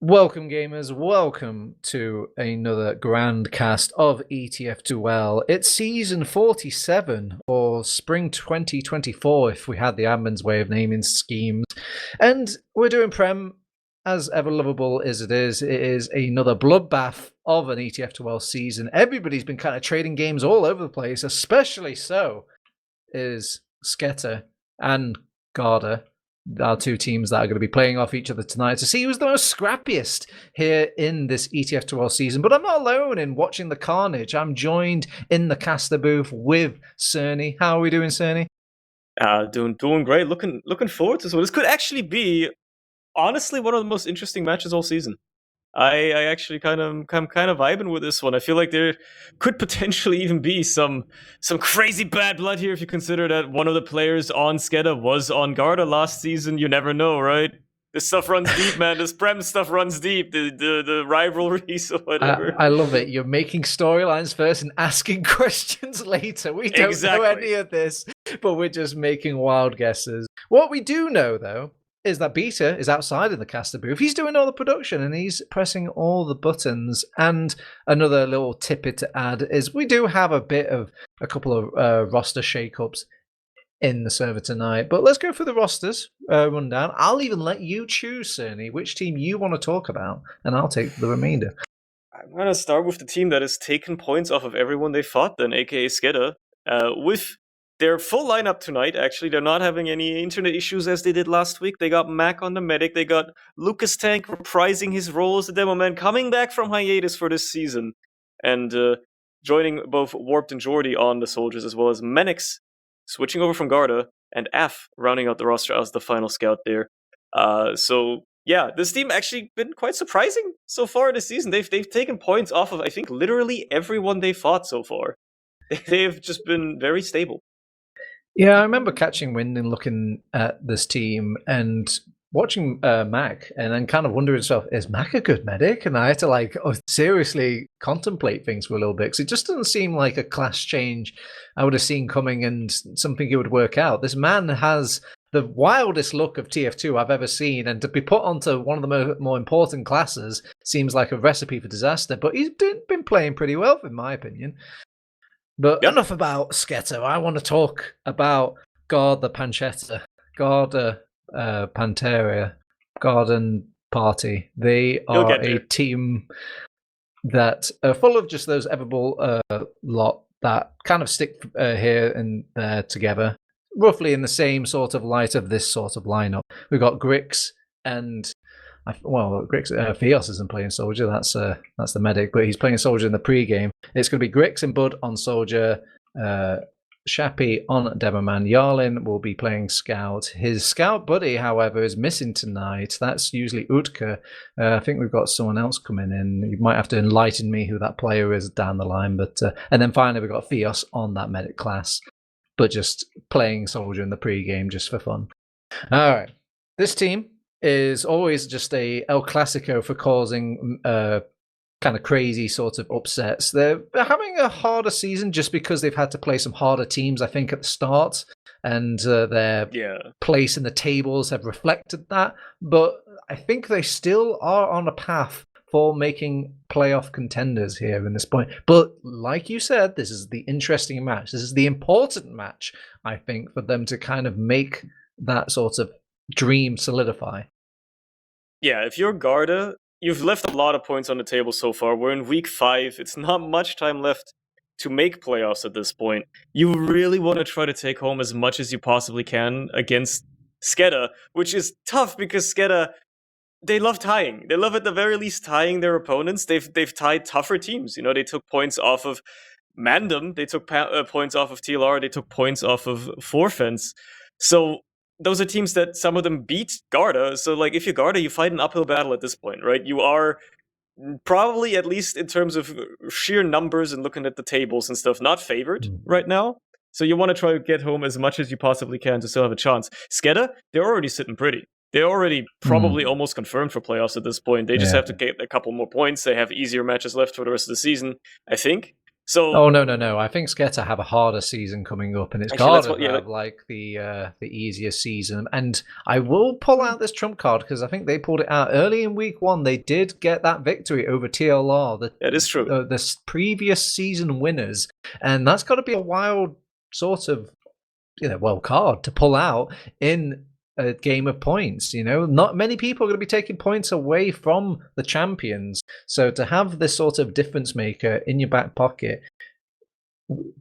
Welcome, gamers. Welcome to another grand cast of ETF2L. It's season 47 or spring 2024, if we had the admin's way of naming schemes. And we're doing Prem, as ever lovable as it is another bloodbath of an ETF2L season. Everybody's been kind of trading games all over the place, especially so is SKEDDA and Garda, our two teams that are going to be playing off each other tonight to see who's the most scrappiest here in this ETF2L season. But I'm not alone in watching the carnage. I'm joined in the caster booth with Cerny. How are we doing, Cerny? Doing great. Looking forward to this one. This could actually be, honestly, one of the most interesting matches all season. I actually kind of vibing with this one. I feel like there could potentially even be some crazy bad blood here if you consider that one of the players on SKEDDA was on Garda last season. You never know, right? This stuff runs deep, man. This Prem stuff runs deep. The rivalries or whatever. I love it. You're making storylines first and asking questions later. We don't know any of this, but we're just making wild guesses. What we do know, though, is that Beta is outside in the caster booth. He's doing all the production and he's pressing all the buttons. And another little tidbit to add is we do have a couple of roster shakeups in the server tonight. But let's go through the rosters rundown. I'll even let you choose, Cerny, which team you want to talk about, and I'll take the remainder. I'm going to start with the team that has taken points off of everyone they fought then, aka SKEDDA, with their full lineup tonight. Actually, they're not having any internet issues as they did last week. They got Mac on the medic. They got Lucas Tank reprising his role as the demo man, coming back from hiatus for this season, and joining both Warped and Jordy on the soldiers, as well as Menix switching over from Garda, and Af rounding out the roster as the final scout there. So yeah, this team actually been quite surprising so far this season. They've taken points off of, I think, literally everyone they fought so far. They've just been very stable. Yeah, I remember catching wind and looking at this team and watching Mac and then kind of wondering myself, is Mac a good medic? And I had to seriously contemplate things for a little bit because it just doesn't seem like a class change I would have seen coming and something it would work out. This man has the wildest look of TF2 I've ever seen, and to be put onto one of the more important classes seems like a recipe for disaster, but he's been playing pretty well, in my opinion. But enough about SKEDDA. I want to talk about Garda Panteri, Garden Party. They are a team that are full of just those everball lot that kind of stick here and there together, roughly in the same sort of light of this sort of lineup. We've got Grix and Fios isn't playing Soldier. That's the medic, but he's playing Soldier in the pre-game. It's going to be Grix and Bud on Soldier, Shappy on Demoman. Yarlin will be playing Scout. His Scout buddy, however, is missing tonight. That's usually Utka. I think we've got someone else coming in. You might have to enlighten me who that player is down the line. But and then finally we've got Fios on that medic class, but just playing Soldier in the pre-game just for fun. All right, this team is always just a El Clasico for causing kind of crazy sort of upsets. They're having a harder season just because they've had to play some harder teams, I think, at the start, and their place in the tables have reflected that. But I think they still are on a path for making playoff contenders here in this point. But like you said, this is the interesting match. This is the important match, I think, for them to kind of make that sort of dream solidify. Yeah, if you're Garda, you've left a lot of points on the table so far. We're in week 5. It's not much time left to make playoffs at this point. You really want to try to take home as much as you possibly can against SKEDDA, which is tough because SKEDDA, they love tying. They love at the very least tying their opponents. They've tied tougher teams. You know, they took points off of Mandem. They took points off of TLR. They took points off of Forfence. So those are teams that some of them beat Garda. So, like, if you're Garda, you fight an uphill battle at this point, right? You are probably, at least in terms of sheer numbers and looking at the tables and stuff, not favored right now. So you want to try to get home as much as you possibly can to still have a chance. SKEDDA, they're already sitting pretty. They're already probably almost confirmed for playoffs at this point. They just have to get a couple more points. They have easier matches left for the rest of the season, I think. So, oh no! I think SKEDDA have a harder season coming up, and it's Garda have like the easier season. And I will pull out this trump card because I think they pulled it out early in week 1. They did get that victory over TLR. That is true. The previous season winners, and that's got to be a wild sort of card to pull out in a game of points. Not many people are going to be taking points away from the champions, so to have this sort of difference maker in your back pocket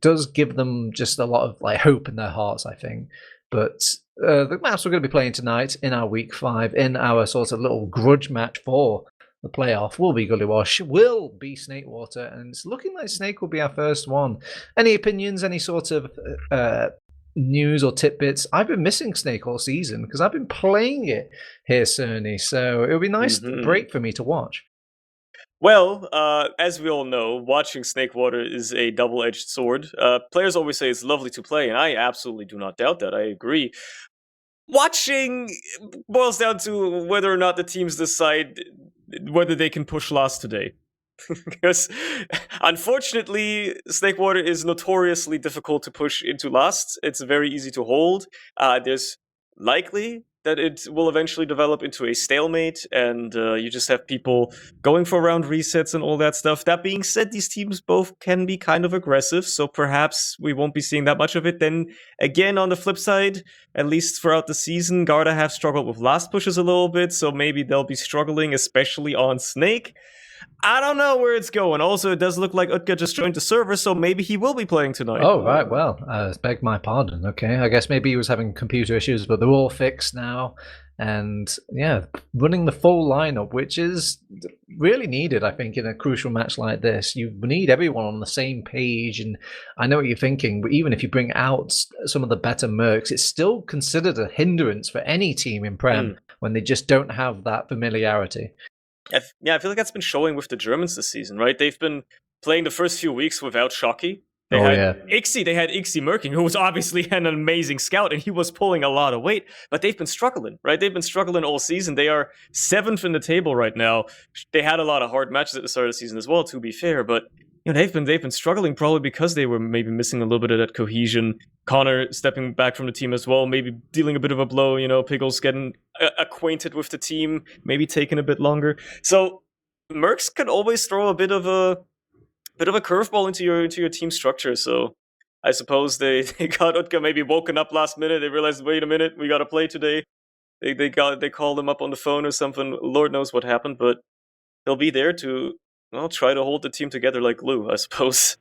does give them just a lot of like hope in their hearts, I think. But the match we're going to be playing tonight in our week 5, in our sort of little grudge match for the playoff, will be Gully Wash, will be Snakewater, and it's looking like Snake will be our first one. Any opinions, any sort of news or tidbits? I've been missing Snake all season because I've been playing it here, Cerny, so it'll be a nice break for me to watch. Well, as we all know, watching Snakewater is a double-edged sword. Players always say it's lovely to play, and I absolutely do not doubt that. I agree. Watching boils down to whether or not the teams decide whether they can push last today. Because, unfortunately, Snakewater is notoriously difficult to push into last. It's very easy to hold. There's likely that it will eventually develop into a stalemate, and you just have people going for round resets and all that stuff. That being said, these teams both can be kind of aggressive, so perhaps we won't be seeing that much of it. Then, again, on the flip side, at least throughout the season, Garda have struggled with last pushes a little bit, so maybe they'll be struggling, especially on Snake. I don't know where it's going. Also, it does look like Utka just joined the server, so maybe he will be playing tonight. Oh, right. Well, beg my pardon. Okay. I guess maybe he was having computer issues, but they're all fixed now. And yeah, running the full lineup, which is really needed, I think, in a crucial match like this. You need everyone on the same page. And I know what you're thinking, but even if you bring out some of the better mercs, it's still considered a hindrance for any team in Prem when they just don't have that familiarity. Yeah, I feel like that's been showing with the Germans this season, right? They've been playing the first few weeks without Shocky. They had Ixie Merking, who was obviously an amazing scout, and he was pulling a lot of weight, but they've been struggling, right? They've been struggling all season. They are 7th in the table right now. They had a lot of hard matches at the start of the season as well, to be fair, but they've been struggling probably because they were maybe missing a little bit of that cohesion. Connor stepping back from the team as well, maybe dealing a bit of a blow. Piggles getting acquainted with the team, maybe taking a bit longer. So Mercs can always throw a bit of a curveball into your team structure. So I suppose they got Utka maybe woken up last minute. They realized, wait a minute, we got to play today. They called him up on the phone or something. Lord knows what happened, but he'll be there to try to hold the team together like glue, I suppose.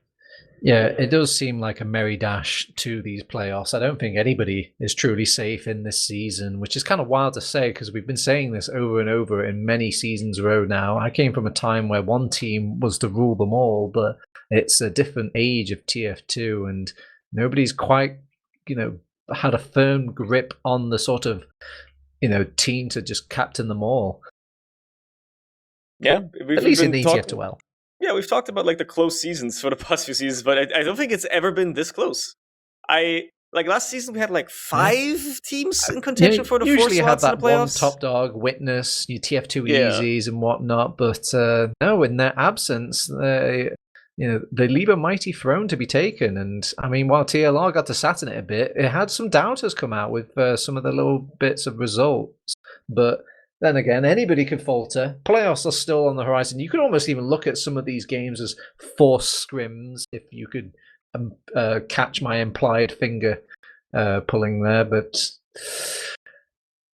Yeah, it does seem like a merry dash to these playoffs. I don't think anybody is truly safe in this season, which is kind of wild to say because we've been saying this over and over in many seasons in a row now. I came from a time where one team was to rule them all, but it's a different age of TF2 and nobody's quite, had a firm grip on the sort of, team to just captain them all. Yeah, at least in the ETF2L. Yeah, we've talked about like the close seasons for the past few seasons, but I don't think it's ever been this close. Last season we had like 5 teams in contention for the 4 slots in the playoffs. Usually you have that one top dog, Witness, your TF2 Easies and whatnot, but no, in their absence, they leave a mighty throne to be taken. And I mean, while TLR got to sat in it a bit, it had some doubters come out with some of the little bits of results, but then again, anybody could falter. Playoffs are still on the horizon. You could almost even look at some of these games as forced scrims, if you could catch my implied finger pulling there. But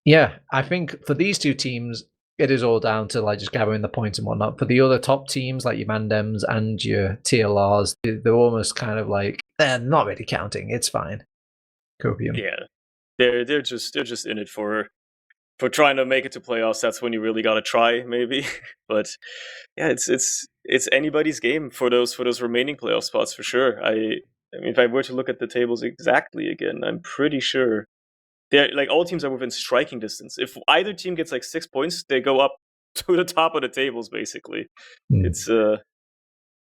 yeah, I think for these two teams, it is all down to like just gathering the points and whatnot. For the other top teams like your Mandems and your TLRs, they're almost kind of like they're not really counting. It's fine. Copium. Yeah, they're just in it for trying to make it to playoffs. That's when you really got to try, maybe. But yeah, it's anybody's game for those remaining playoff spots for sure. I mean, if I were to look at the tables exactly again, I'm pretty sure they're like all teams are within striking distance. If either team gets like 6 points, they go up to the top of the tables. Basically, it's they're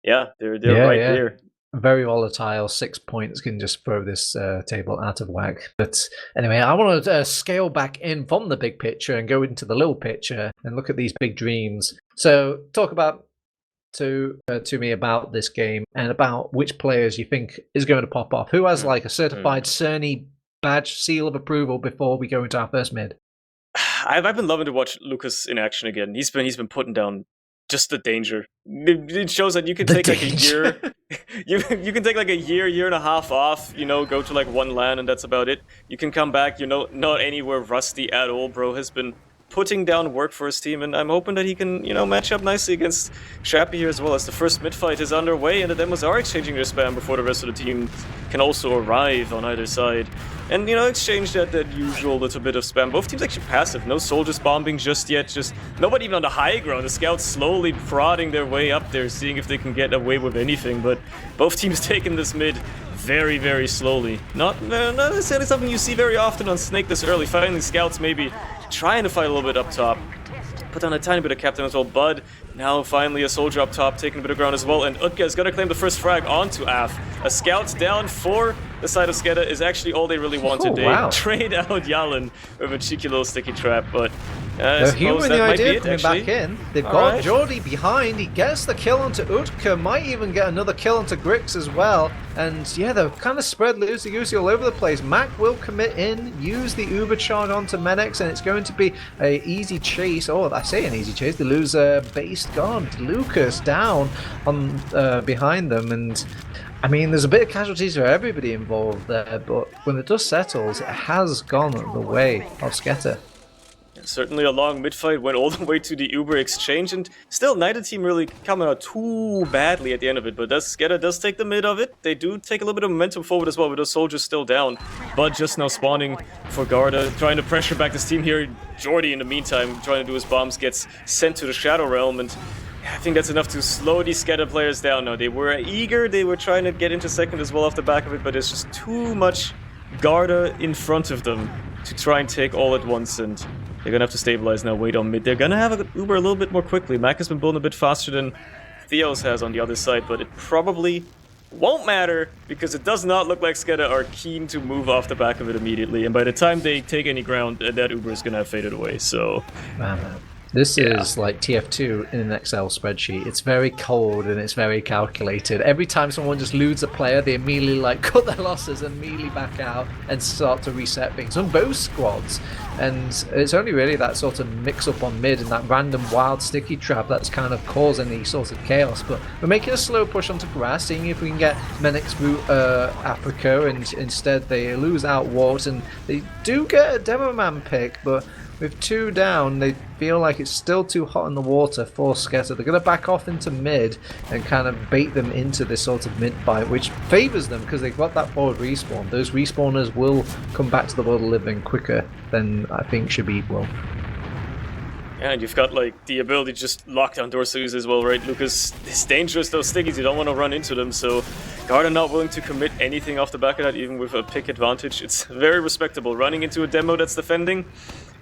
right there. Very volatile. 6 points can just throw this table out of whack. But anyway, I want to scale back in from the big picture and go into the little picture and look at these big dreams. So talk about to me about this game and about which players you think is going to pop off. Who has like a certified Cerny badge seal of approval before we go into our first mid? I've been loving to watch Lucas in action again. He's been putting down just the danger. It shows that you can take like a year. you can take like a year and a half off. You know, go to like one LAN and that's about it. You can come back. You know, not anywhere rusty at all. Bro has been putting down work for his team, and I'm hoping that he can, you know, match up nicely against Shappy here as well, as the first mid fight is underway and the demos are exchanging their spam before the rest of the team can also arrive on either side. And, you know, exchange that usual little bit of spam. Both teams actually passive, no soldiers bombing just yet, just nobody even on the high ground. The scouts slowly prodding their way up there, seeing if they can get away with anything, but both teams taking this mid very, very slowly. Not necessarily something you see very often on Snake this early. Finally, scouts maybe trying to fight a little bit up top. Put down a tiny bit of captain as well. Bud, now finally a soldier up top, taking a bit of ground as well. And Utka is going to claim the first frag onto AF. A scout down for the side of SKEDDA is actually all they really wanted. They trade out Yalin with a cheeky little sticky trap, but they're humouring the idea coming back in. They've got Jordy behind. He gets the kill onto Utka. Might even get another kill onto Grix as well. And yeah, they're kind of spread loosey-goosey all over the place. Mac will commit in, use the Uber charge onto Menex, and it's going to be an easy chase. Oh, I say an easy chase. They lose base guard. Lucas down on behind them, and I mean, there's a bit of casualties for everybody involved there, but when the dust settles, it has gone the way of SKEDDA. Certainly a long mid-fight, went all the way to the Uber exchange, and still neither team really coming out too badly at the end of it, but SKEDDA does take the mid of it. They do take a little bit of momentum forward as well, with those soldiers still down. But just now spawning for Garda, trying to pressure back this team here. Jordy, in the meantime, trying to do his bombs, gets sent to the Shadow Realm, and I think that's enough to slow these SKEDDA players down now. They were eager, they were trying to get into second as well off the back of it, but it's just too much Garda in front of them to try and take all at once, and they're gonna have to stabilize now, wait on mid. They're gonna have an Uber a little bit more quickly. Mac has been building a bit faster than Theos has on the other side, but it probably won't matter because it does not look like SKEDDA are keen to move off the back of it immediately, and by the time they take any ground, that Uber is gonna have faded away, so... This is like TF2 in an Excel spreadsheet. It's very cold and it's very calculated. Every time someone just loses a player, they immediately like cut their losses and immediately back out and start to reset things on both squads. And it's only really that sort of mix-up on mid and that random wild sticky trap that's kind of causing any sort of chaos. But we're making a slow push onto grass, seeing if we can get Menix root Africa, and instead they lose out Wart, and they do get a Demo Man pick, but with 2 down, they feel like it's still too hot in the water for SKEDDA. They're going to back off into mid and kind of bait them into this sort of mid fight, which favours them because they've got that forward respawn. Those respawners will come back to the world of living quicker than I think Shabib will. Yeah, and you've got like the ability to just lock down Dorsey's as well, right? Lucas, it's dangerous, those stickies, you don't want to run into them, so Garda not willing to commit anything off the back of that, even with a pick advantage. It's very respectable. Running into a demo that's defending,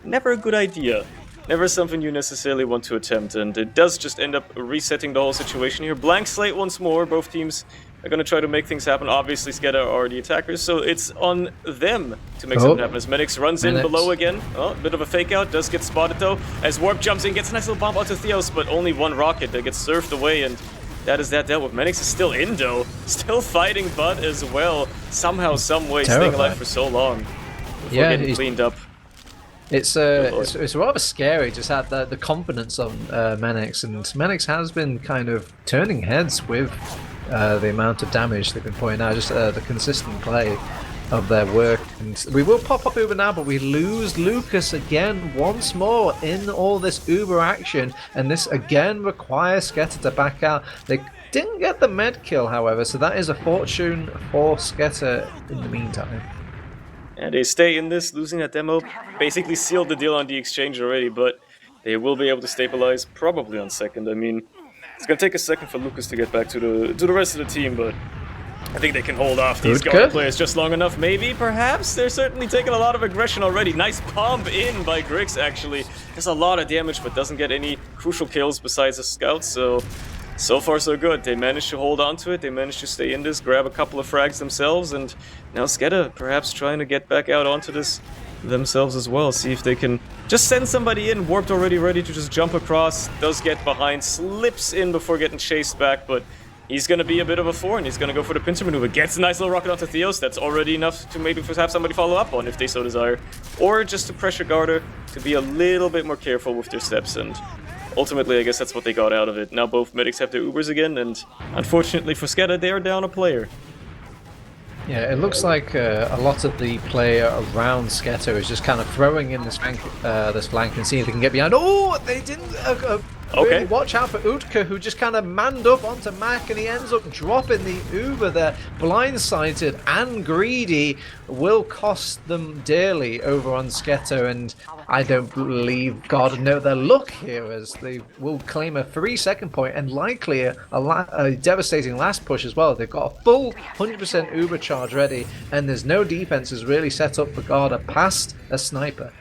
never a good idea. Never something you necessarily want to attempt, and it does just end up resetting the whole situation here. Blank slate once more, both teams are going to try to make things happen. Obviously, SKEDDA are the attackers, so it's on them to make something happen. As Menix runs in below again. Oh, a bit of a fake out, does get spotted though. As Warp jumps in, gets a nice little bomb onto Theos, but only one rocket that gets surfed away, and that is that dealt with. Menix is still in though, still fighting Bud as well. Somehow, some way, staying alive for so long before getting cleaned up. It's rather scary just at the confidence of Menix, and Menix has been kind of turning heads with the amount of damage they've been putting out, just the consistent play of their work. And we will pop up Uber now, but we lose Lucas again once more in all this Uber action, and this again requires SKEDDA to back out. They didn't get the med kill, however, so that is a fortune for SKEDDA in the meantime. And they stay in this, losing that demo basically sealed the deal on the exchange already, but they will be able to stabilize probably on second. I mean, it's going to take a second for Lucas to get back to the rest of the team, but I think they can hold off these Garda players just long enough. Maybe, perhaps. They're certainly taking a lot of aggression already. Nice pump in by Grix, actually. Does a lot of damage, but doesn't get any crucial kills besides the scouts, so far so good. They managed to hold on to it, they managed to stay in this, grab a couple of frags themselves, and now SKEDDA perhaps trying to get back out onto this themselves as well. See if they can just send somebody in, warped already, ready to just jump across. Does get behind, slips in before getting chased back, but he's going to be a bit of a thorn. He's going to go for the pincer maneuver. Gets a nice little rocket onto Theos. That's already enough to maybe have somebody follow up on if they so desire. Or just to pressure Garda to be a little bit more careful with their steps. And ultimately, I guess that's what they got out of it. Now both medics have their Ubers again. And unfortunately for SKEDDA, they are down a player. Yeah, it looks like a lot of the player around SKEDDA is just kind of throwing in this flank and seeing if they can get behind. Oh, they didn't really watch out for Utka, who just kind of manned up onto Mac, and he ends up dropping the Uber there. Blindsided and greedy will cost them dearly over on SKEDDA, and I don't believe Garda know their luck here, as they will claim a 3-second point and likely a devastating last push as well. They've got a full 100% Uber charge ready, and there's no defenses really set up for Garda past a sniper.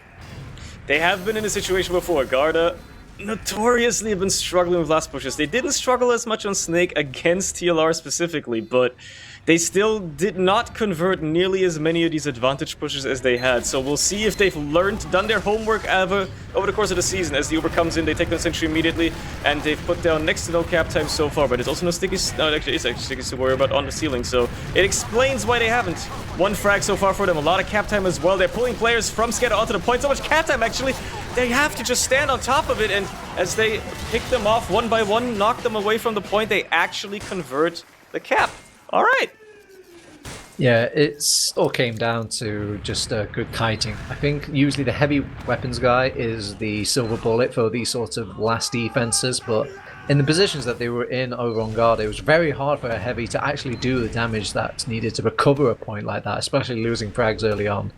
They have been in a situation before. Garda notoriously have been struggling with last pushes. They didn't struggle as much on Snake against TLR specifically, but they still did not convert nearly as many of these advantage pushes as they had. So we'll see if they've learned, done their homework over the course of the season. As the Uber comes in, they take the sentry immediately, and they've put down next to no cap time so far. But there's also no sticky, no, actually, it's actually sticky to worry about on the ceiling. So it explains why they haven't. One frag so far for them, a lot of cap time as well. They're pulling players from SKEDDA onto the point. So much cap time, actually. They have to just stand on top of it, and as they pick them off one by one, knock them away from the point, they actually convert the cap. All right. Yeah, it's all came down to just good kiting. I think usually the heavy weapons guy is the silver bullet for these sorts of last defenses, but in the positions that they were in over on Garda, it was very hard for a heavy to actually do the damage that's needed to recover a point like that, especially losing frags early on.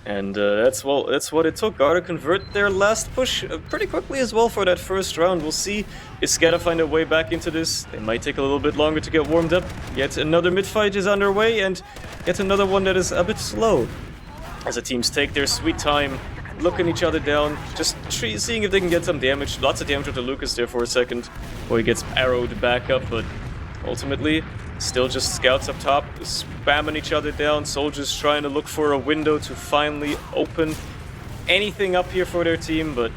And that's what it took. Garda convert their last push pretty quickly as well for that first round. We'll see if SKEDDA find a way back into this. They might take a little bit longer to get warmed up. Yet another mid-fight is underway, and yet another one that is a bit slow. As the teams take their sweet time, looking each other down, just seeing if they can get some damage. Lots of damage with the Lucas there for a second, where he gets arrowed back up, but ultimately still just scouts up top, spamming each other down, soldiers trying to look for a window to finally open anything up here for their team, but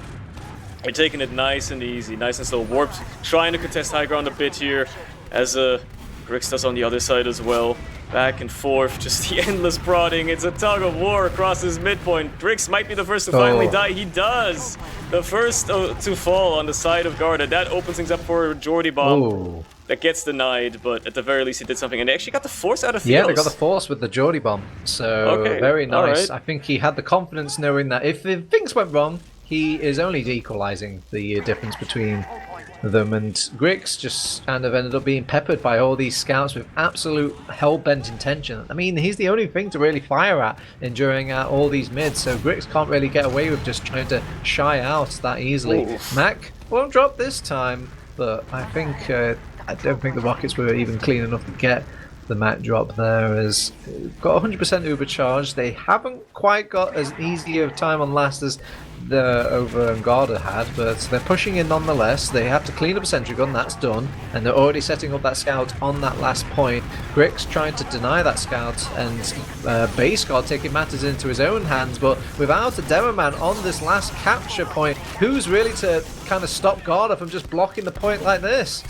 they're taking it nice and easy, nice and slow. Warped, trying to contest high ground a bit here, as Grix does on the other side as well. Back and forth, just the endless prodding. It's a tug of war across his midpoint. Grix might be the first to finally die. He does! The first to fall on the side of Garda. That opens things up for a Jordy bomb. Ooh. That gets denied, but at the very least he did something. And they actually got the force out of Theos. Yeah, they got the force with the Jordy bomb. So, very nice. Right. I think he had the confidence knowing that if things went wrong, he is only equalizing the difference between them. And Grix just kind of ended up being peppered by all these scouts with absolute hell-bent intention. I mean, he's the only thing to really fire at during all these mids, so Grix can't really get away with just trying to shy out that easily. Ooh. Mac won't drop this time, but I think I don't think the rockets were even clean enough to get the Mac drop there. As got 100% Uber charge. They haven't quite got as easy of time on last as the over and Garda had, but they're pushing in nonetheless. They have to clean up a sentry gun, that's done, and they're already setting up that scout on that last point. Grix trying to deny that scout, and Base God taking matters into his own hands, but without a demo man on this last capture point, who's really to kind of stop Garda from just blocking the point like this?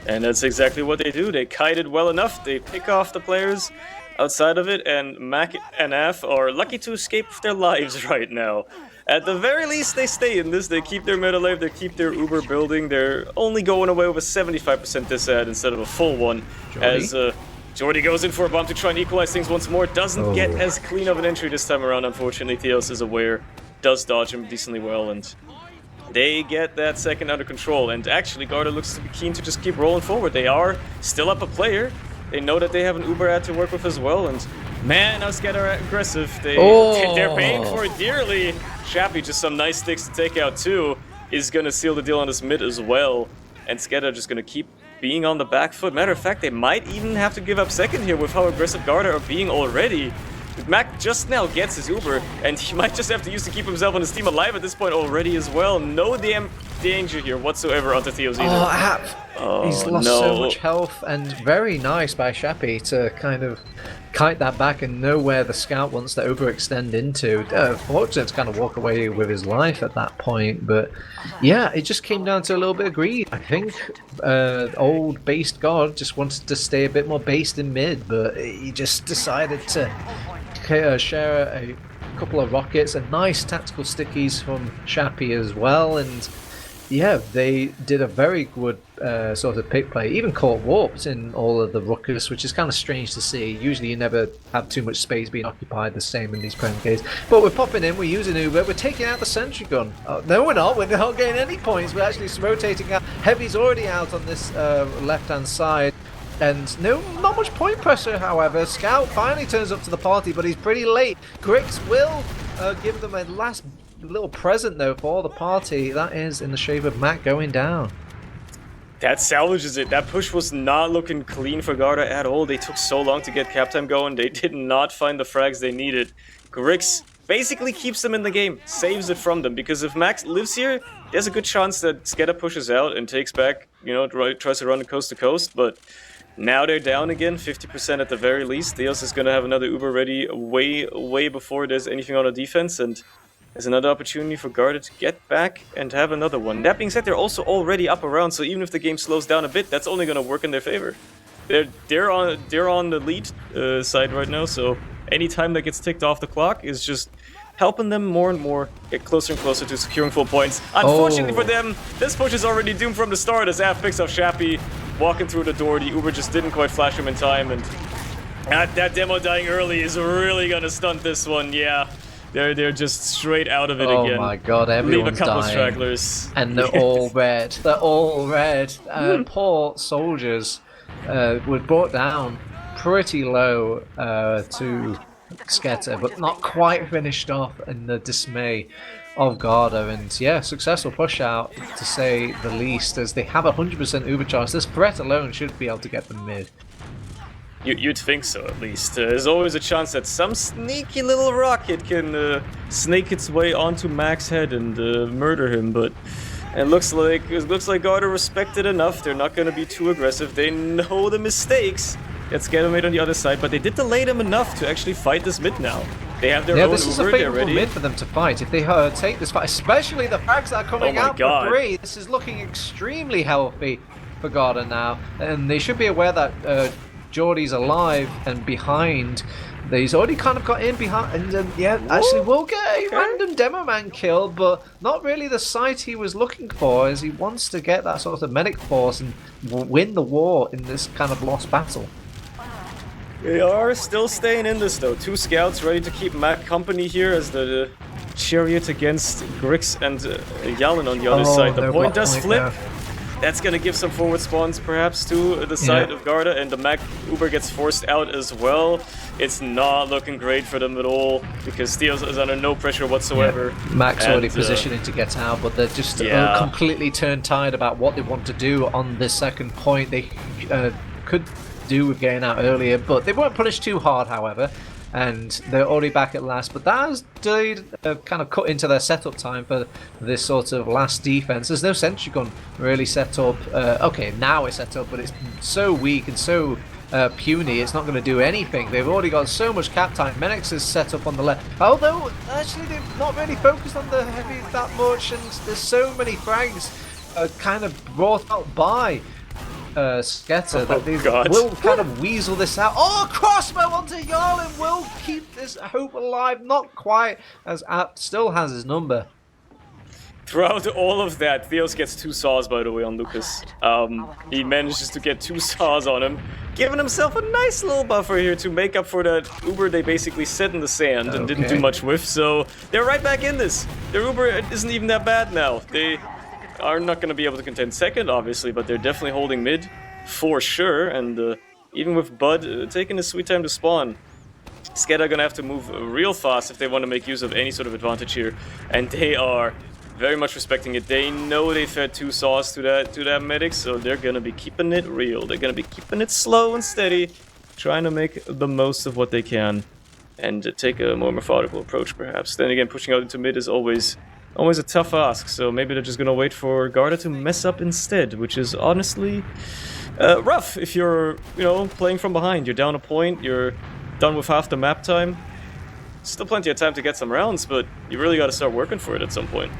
And that's exactly what they do. They kited well enough, they pick off the players outside of it, and Mac and Af are lucky to escape with their lives right now. At the very least, they stay in this, they keep their meta alive, they keep their Uber building, they're only going away with a 75% disad instead of a full one, as Jordy goes in for a bomb to try and equalize things once more. Doesn't get as clean of an entry this time around, unfortunately. Theos is aware, does dodge him decently well, and they get that second under control. And actually, Garda looks to be keen to just keep rolling forward. They are still up a player. They know that they have an Uber ad to work with as well, and man, now SKEDDA are aggressive. They're paying for it dearly. Shappy, just some nice sticks to take out too, is going to seal the deal on this mid as well. And SKEDDA just going to keep being on the back foot. Matter of fact, they might even have to give up second here with how aggressive Garda are being already. Mac just now gets his Uber, and he might just have to use to keep himself and his team alive at this point already as well. No damn danger here whatsoever onto Theos either. He's lost so much health, and very nice by Shappy to kind of kite that back and know where the scout wants to overextend into. Fortunate to kind of walk away with his life at that point, but yeah, it just came down to a little bit of greed. I think old based God just wanted to stay a bit more based in mid, but he just decided to share a couple of rockets and nice tactical stickies from Shappy as well, and yeah, they did a very good sort of pick play. Even caught warps in all of the ruckus, which is kind of strange to see. Usually you never have too much space being occupied the same in these Prem games. But we're popping in, we're using Uber, we're taking out the sentry gun. No, we're not getting any points. We're actually rotating out. Heavy's already out on this left-hand side. And not much point pressure, however. Scout finally turns up to the party, but he's pretty late. Grix will give them a last little present though for the party. That is in the shape of Mac going down. That salvages it. That push was not looking clean for Garda at all. They took so long to get cap time going. They did not find the frags they needed. Grix basically keeps them in the game, saves it from them, because if Max lives here, there's a good chance that SKEDDA pushes out and takes back, tries to run it coast to coast, but now they're down again, 50% at the very least. Theos is going to have another Uber ready way before there's anything on the defense, and there's another opportunity for Garda to get back and have another one. That being said, they're also already up around, so even if the game slows down a bit, that's only going to work in their favor. They're on the lead side right now, so any time that gets ticked off the clock is just helping them more and more get closer and closer to securing full points. Unfortunately for them, this push is already doomed from the start as Af picks up Shappy walking through the door. The Uber just didn't quite flash him in time, and that demo dying early is really going to stunt this one. Yeah. They're just straight out of it again. Oh my god, everyone's Leave a couple dying. Stragglers. And they're all red. They're all red. Poor soldiers were brought down pretty low to SKEDDA, but not quite finished off in the dismay of Garda. And yeah, successful push out to say the least, as they have 100% Uber charge. This threat alone should be able to get them mid. You'd think so, at least. There's always a chance that some sneaky little rocket can snake its way onto Mac's head and murder him, but it looks like Garda respected enough. They're not going to be too aggressive. They know the mistakes that SKEDDA made on the other side, but they did delay them enough to actually fight this mid now. They have their own this is Uber, a favorable mid for them to fight. If they take this fight, especially the frags that are coming out for free, this is looking extremely healthy for Garda now, and they should be aware that Geordie's alive and behind. He's already kind of got in behind, and actually will get a random demo man kill, but not really the sight he was looking for, as he wants to get that sort of medic force and win the war in this kind of lost battle. They are still staying in this though. 2 scouts ready to keep Mac company here as the chariot against Grix and Yalen on the other side. The point does flip. That's going to give some forward spawns perhaps to the side of Garda, and the Mac Uber gets forced out as well. It's not looking great for them at all, because Theos is under no pressure whatsoever. Mac's already positioning to get out, but they're just completely turned tired about what they want to do on this second point. They could do with getting out earlier, but they weren't punished too hard, however. And they're already back at last, but that has delayed, kind of cut into their setup time for this sort of last defense. There's no sentry gun really set up. Okay, now it's set up, but it's so weak and so puny, it's not going to do anything. They've already got so much cap time. Menix is set up on the left, although actually they've not really focused on the heavy that much, and there's so many frags kind of brought out by SKEDDA that they will kind of weasel this out. Oh, crossbow onto Yarlin will keep this hope alive. Not quite, as App still has his number. Throughout all of that, Theos gets 2 saws, by the way, on Lucas. He manages to get 2 saws on him, giving himself a nice little buffer here to make up for that Uber they basically set in the sand and didn't do much with. So they're right back in this. Their Uber isn't even that bad now. They are not going to be able to contend second, obviously, but they're definitely holding mid for sure. And even with Bud taking his sweet time to spawn, SKEDDA are going to have to move real fast if they want to make use of any sort of advantage here. And they are very much respecting it. They know they fed 2 saws to that medic, so they're going to be keeping it real. They're going to be keeping it slow and steady, trying to make the most of what they can and take a more methodical approach, perhaps. Then again, pushing out into mid is always a tough ask, so maybe they're just gonna wait for Garda to mess up instead, which is honestly rough if you're, playing from behind. You're down a point, you're done with half the map time. Still plenty of time to get some rounds, but you really got to start working for it at some point.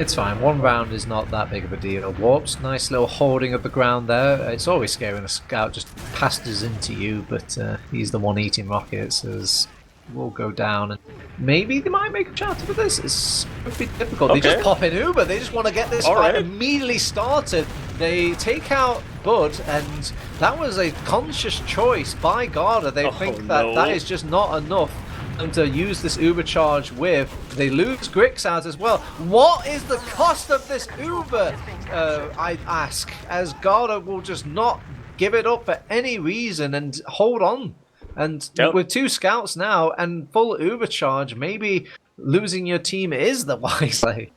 It's fine. 1 round is not that big of a deal. Warps, nice little holding of the ground there. It's always scary when a scout just passes into you, but he's the one eating rockets, as will go down. And maybe they might make a chance with this. It's going to be difficult. Okay. They just pop in Uber. They just want to get this fight immediately started. They take out Bud, and that was a conscious choice by Garda. They think that that is just not enough to use this Uber charge with. They lose Grix out as well. What is the cost of this Uber, I ask, as Garda will just not give it up for any reason and hold on. And with 2 scouts now and full Uber charge, maybe losing your team is the wise play.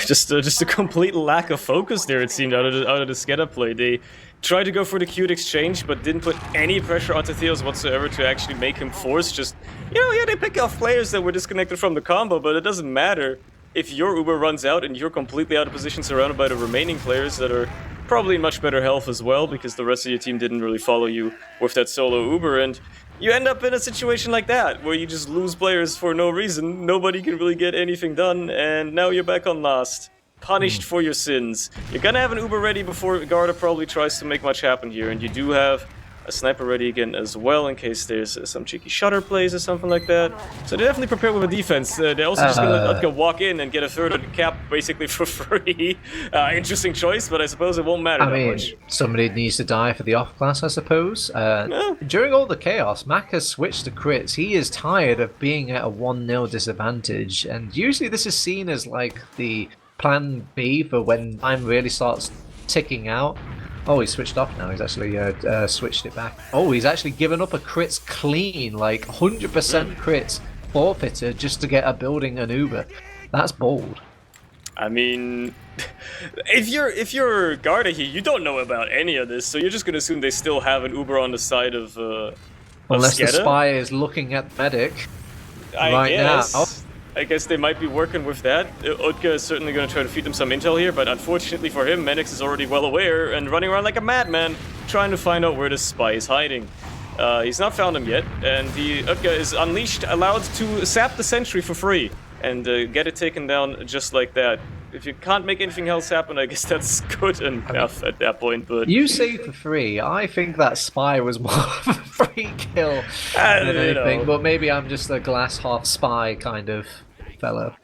Just a complete lack of focus there, it seemed, out of the SKEDDA play. They tried to go for the cute exchange, but didn't put any pressure onto Theos whatsoever to actually make him force. Just, they pick off players that were disconnected from the combo, but it doesn't matter if your Uber runs out and you're completely out of position surrounded by the remaining players that are probably in much better health as well, because the rest of your team didn't really follow you with that solo Uber, and you end up in a situation like that, where you just lose players for no reason, nobody can really get anything done, and now you're back on last. Punished for your sins. You're gonna have an Uber ready before Garda probably tries to make much happen here, and you do have a sniper ready again as well, in case there's some cheeky shutter plays or something like that. So they're definitely prepared with a defense. They're also just gonna let Utka walk in and get a third of the cap basically for free. Interesting choice, but I suppose it won't matter that much. Somebody needs to die for the off-class, I suppose. During all the chaos, Mac has switched to crits. He is tired of being at a 1-0 disadvantage, and usually this is seen as like the plan B for when time really starts ticking out. Oh, he's switched off now. He's actually switched it back. Oh, he's actually given up a crits clean, like 100% crits forfeited just to get a building an Uber. That's bold. I mean, if you're Garda here, you don't know about any of this, so you're just gonna assume they still have an Uber on the side of unless SKEDDA. The spy is looking at medic I guess. now. I guess they might be working with that. Utka is certainly going to try to feed them some intel here, but unfortunately for him, Menix is already well aware and running around like a madman, trying to find out where the spy is hiding. He's not found him yet, and the Utka is unleashed, allowed to sap the sentry for free, and get it taken down just like that. If you can't make anything else happen, I guess that's good enough at that point, but... You say for free. I think that spy was more of a free kill than anything, but maybe I'm just a glass half spy kind of fellow.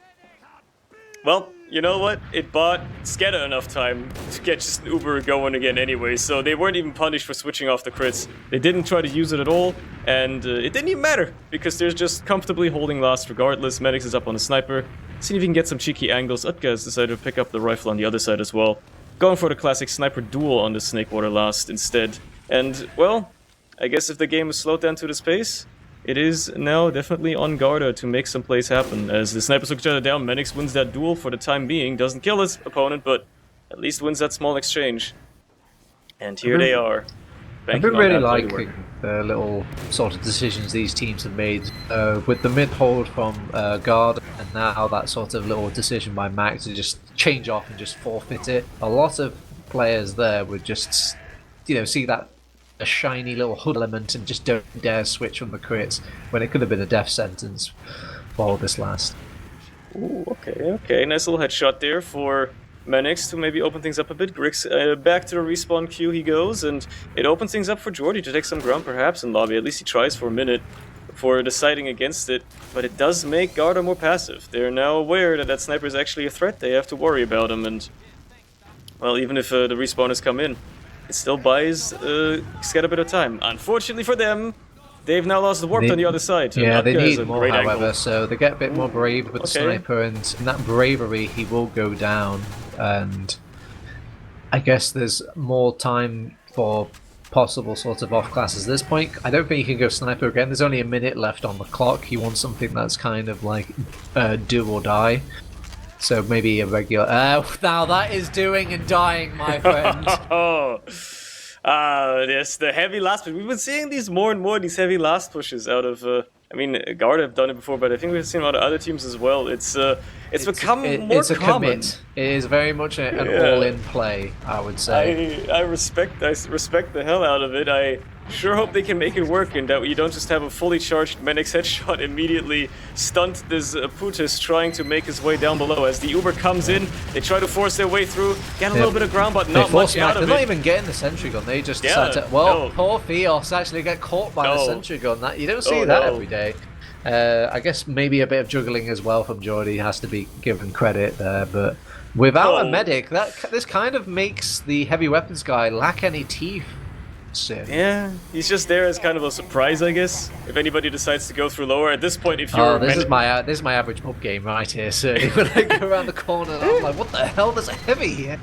Well, you know what? It bought SKEDDA enough time to get just Uber going again anyway, so they weren't even punished for switching off the crits. They didn't try to use it at all, and it didn't even matter, because they're just comfortably holding last regardless. Menix is up on the sniper. See if he can get some cheeky angles. Utka has decided to pick up the rifle on the other side as well. Going for the classic sniper duel on the Snakewater last instead. And, well, I guess if the game is slowed down to this pace, it is now definitely on Garda to make some plays happen. As the snipers look each other down, Menix wins that duel for the time being. Doesn't kill his opponent, but at least wins that small exchange. And here they are. I've been really liking the little sort of decisions these teams have made with the mid-hold from Garda, and now that sort of little decision by Max to just change off and just forfeit it. A lot of players there would just, see that a shiny little hood element and just don't dare switch from the crits when it could have been a death sentence for this last. Ooh, okay. Nice little headshot there for Menix to maybe open things up a bit. Grix back to the respawn queue he goes, and it opens things up for Jordy to take some ground perhaps in lobby. At least he tries for a minute before deciding against it, but it does make Garda more passive. They're now aware that that sniper is actually a threat. They have to worry about him, and, well, even if the respawners come in, it still buys SKEDDA a bit of time. Unfortunately for them, they've now lost the warp on the other side. Yeah, they need more, however, so they get a bit more brave with the sniper, and in that bravery, he will go down. And I guess there's more time for possible sort of off classes at this point. I don't think you can go sniper again. There's only a minute left on the clock. You want something that's kind of like do or die. So maybe a regular... now that is doing and dying, my friend. Yes, the heavy last push. We've been seeing these more and more, these heavy last pushes out of... I mean, Garda have done it before, but I think we've seen a lot of other teams as well. It's become more it's a common. Commit. It is very much an all-in play, I would say. I respect the hell out of it. Sure hope they can make it work and that you don't just have a fully charged Menix headshot immediately stunt this Putis trying to make his way down below. As the Uber comes in, they try to force their way through, get a little bit of ground, but not much out of it. They're not even getting the sentry gun, they just decide to... Well, poor Fios actually get caught by the sentry gun. You don't see that every day. I guess maybe a bit of juggling as well from Jordy has to be given credit there, but without a medic, this kind of makes the heavy weapons guy lack any teeth. Yeah, he's just there as kind of a surprise, I guess. If anybody decides to go through lower at this point, if you're this is my average pub game right here. So when I go around the corner, I'm like, what the hell? There's a heavy here.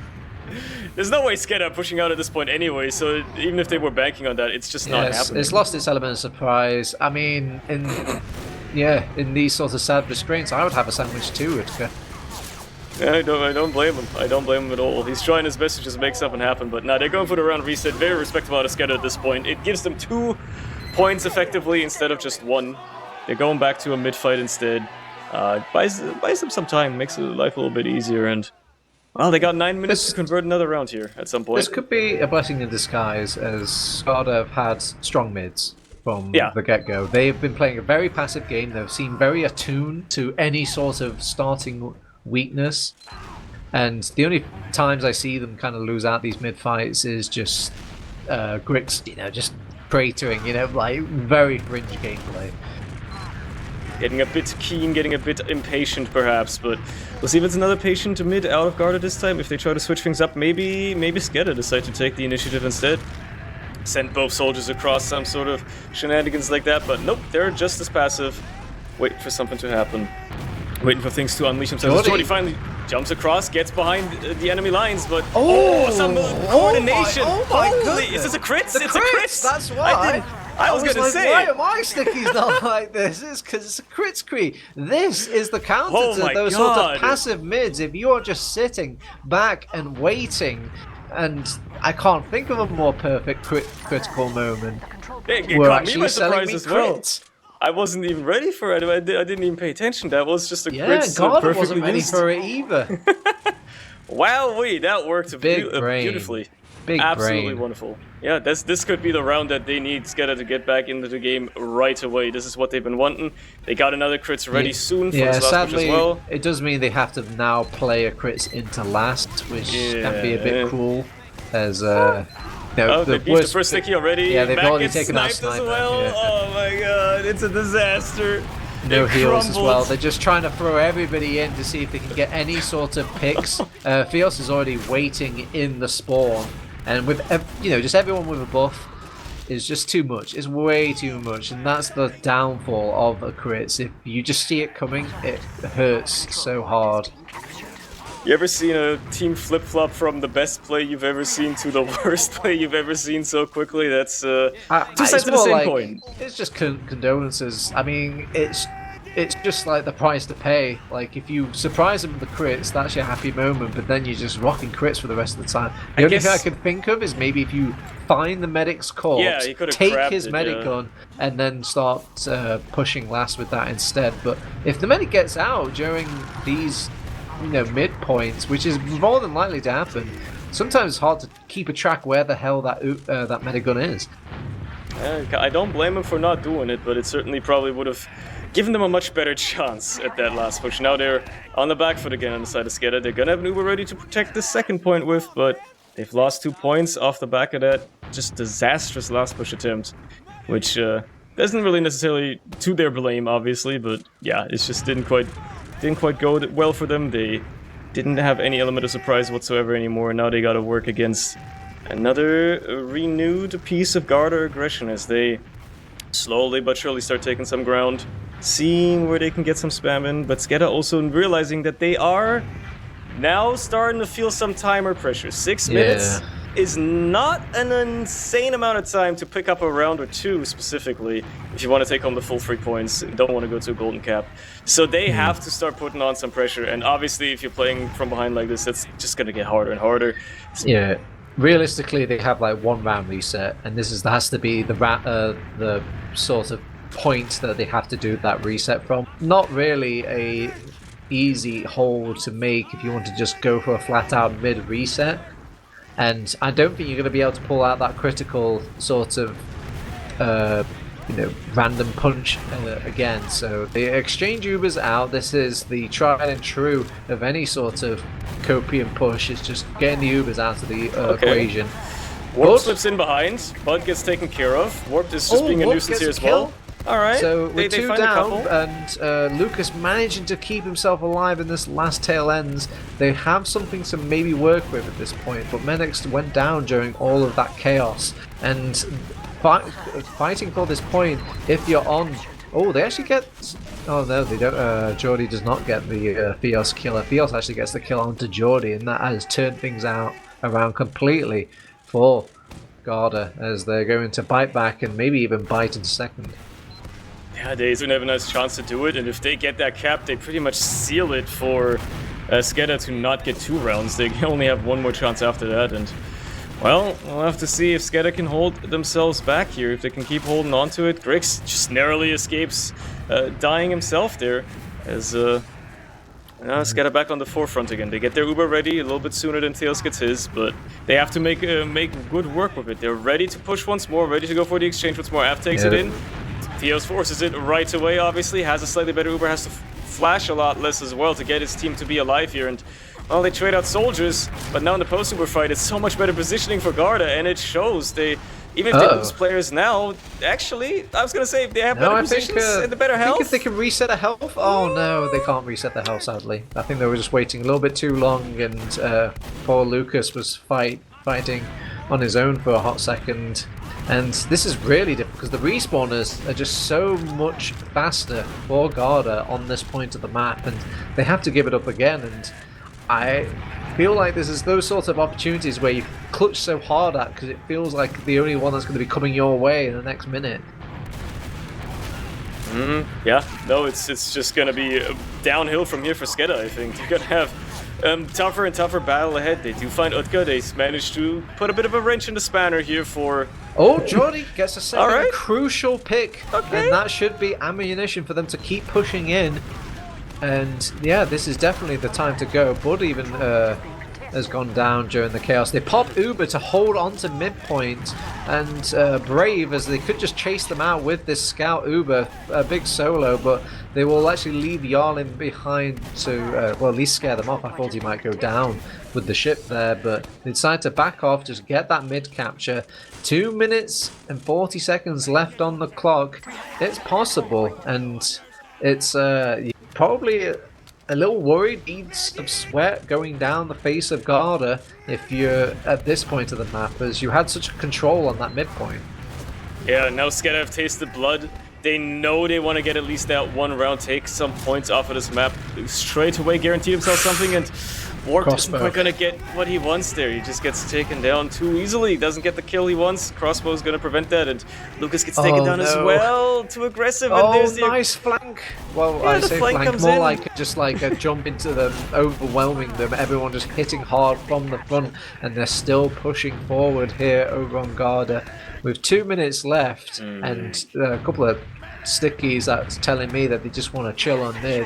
There's no way SKEDDA pushing out at this point anyway. So even if they were banking on that, it's just not happening. It's lost its element of surprise. I mean, in these sorts of sad restraints, I would have a sandwich too, Ithaca. Yeah, I don't blame him. I don't blame him at all. He's trying his best to just make something happen, but they're going for the round reset. Very respectable out of SKEDDA at this point. It gives them 2 points effectively instead of just 1. They're going back to a mid-fight instead. Buys them some time, makes life a little bit easier, and well, they got 9 minutes to convert another round here at some point. This could be a blessing in disguise, as Garda have had strong mids from the get-go. They've been playing a very passive game. They've seemed very attuned to any sort of starting weakness, and the only times I see them kind of lose out these mid fights is just Grix, just cratering, like very fringe gameplay. Getting a bit keen, getting a bit impatient perhaps, but we'll see if it's another patient mid out of Garda this time. If they try to switch things up, maybe SKEDDA decide to take the initiative instead. Send both soldiers across, some sort of shenanigans like that, but nope, they're just as passive. Wait for something to happen. Waiting for things to unleash themselves. Jordy finally jumps across, gets behind the enemy lines, but some coordination. Oh my goodness. Is this a crit? It's a crit. That's why. I was going to say. Why am I stickies not like this? It's because it's a crit screen. This is the counter to those sort of passive mids. If you're just sitting back and waiting, and I can't think of a more perfect critical moment. It We're caught me by actually selling surprise me as well. crits. I wasn't even ready for it. I didn't even pay attention. That was just a crit. Yeah, God, I perfectly wasn't ready used. for it either. Wowee, that worked beautifully. Absolutely brain. Wonderful. Yeah, this could be the round that they need SKEDDA to get back into the game right away. This is what they've been wanting. They got another crits ready soon for this last sadly, push as well. it does mean they have to now play a crits into last, which can be a bit cruel. As they beat the first sticky already. Yeah, they've Matt already gets taken out sniped as sniper. well. Yeah. Oh my god, it's a disaster. No It heals as crumbled. well. They're just trying to throw everybody in to see if they can get any sort of picks. Fios is already waiting in the spawn, and with just everyone with a buff is just too much. It's way too much, and that's the downfall of a crits. If you just see it coming, it hurts so hard. You ever seen a team flip-flop from the best play you've ever seen to the worst play you've ever seen so quickly? That's two sides of the same coin. It's just condolences. I mean, it's just like the price to pay. Like, if you surprise them with the crits, that's your happy moment, but then you're just rocking crits for the rest of the time. The only thing I could think of is maybe if you find the medic's corpse, take his medic gun, and then start pushing last with that instead. But if the medic gets out during these mid-points, which is more than likely to happen, sometimes it's hard to keep a track where the hell that medic gun is. I don't blame him for not doing it, but it certainly probably would have given them a much better chance at that last push. Now they're on the back foot again on the side of SKEDDA. They're gonna have an Uber ready to protect the second point with, but they've lost 2 points off the back of that just disastrous last push attempt, which isn't really necessarily to their blame, obviously, but yeah, it just didn't quite go well for them. They didn't have any element of surprise whatsoever anymore. Now they gotta work against another renewed piece of Garda aggression as they slowly but surely start taking some ground, seeing where they can get some spam in, but SKEDDA also realizing that they are now starting to feel some timer pressure. 6 minutes is not an insane amount of time to pick up a round or two, specifically, if you want to take home the full 3 points, don't want to go to a golden cap. So they have to start putting on some pressure, and obviously if you're playing from behind like this, it's just going to get harder and harder. Yeah, realistically they have like 1 round reset, and this has to be the sort of point that they have to do that reset from. Not really a easy hold to make if you want to just go for a flat out mid reset. And I don't think you're going to be able to pull out that critical sort of random punch again. So they exchange Ubers out. This is the tried and true of any sort of copium push. It's just getting the Ubers out of the equation. Warp slips in behind. Bud gets taken care of. Warp is just being a nuisance here as well. Alright, so they with two find down, a couple. and Lucas managing to keep himself alive in this last tail ends. They have something to maybe work with at this point, but Menix went down during all of that chaos. And fighting for this point, if you're on... Oh, they actually get... Oh no, they don't. Jordy does not get the Fios killer. Fios actually gets the kill onto Jordy, and that has turned things around completely for Garda, as they're going to bite back and maybe even bite in second. Yeah, they soon have a nice chance to do it, and if they get that cap, they pretty much seal it for SKEDDA to not get 2 rounds. They only have 1 more chance after that, and well, we'll have to see if SKEDDA can hold themselves back here, if they can keep holding on to it. Grix just narrowly escapes dying himself there, as SKEDDA back on the forefront again. They get their Uber ready a little bit sooner than Theos gets his, but they have to make good work with it. They're ready to push once more, ready to go for the exchange once more. Av takes it in. Theos forces it right away, obviously. Has a slightly better Uber, has to flash a lot less as well to get his team to be alive here. And, well, they trade out soldiers, but now in the post-Uber fight, it's so much better positioning for Garda, and it shows. Even if they lose players now, actually, I was going to say, if they have better positions and the better health. I think if they can reset a health... Oh, no, they can't reset the health, sadly. I think they were just waiting a little bit too long, and poor Lucas was fighting on his own for a hot second. And this is really difficult because the respawners are just so much faster for Garda on this point of the map, and they have to give it up again. And I feel like this is those sorts of opportunities where you clutch so hard at because it feels like the only one that's going to be coming your way in the next minute. Yeah, no, it's just going to be downhill from here for SKEDDA, I think. They're going to have tougher and tougher battle ahead. They do find Utka. They managed to put a bit of a wrench in the spanner here for... Oh, Jordy gets a second crucial pick, and that should be ammunition for them to keep pushing in. And yeah, this is definitely the time to go. Bud even has gone down during the chaos. They pop Uber to hold on to midpoint, and Brave, as they could just chase them out with this scout Uber, a big solo, but they will actually leave Yarlin behind to, well, at least scare them off. I thought he might go down with the ship there, but they decide to back off, just get that mid capture. 2 minutes and 40 seconds left on the clock. It's possible, and it's probably a little worried, needs some sweat going down the face of Garda if you're at this point of the map, as you had such control on that midpoint. Yeah, now SKEDDA have tasted blood. They know they want to get at least that 1 round, take some points off of this map, straight away guarantee himself something, and Warp isn't quite gonna get what he wants there. He just gets taken down too easily. Doesn't get the kill he wants. Crossbow's gonna prevent that, and Lucas gets taken down as well. Too aggressive. And there's nice flank. Well, yeah, I say flank more in. like just like a jump into them, overwhelming them. Everyone just hitting hard from the front, and they're still pushing forward here over on Garda with 2 minutes left, and a couple of stickies that's telling me that they just want to chill on mid.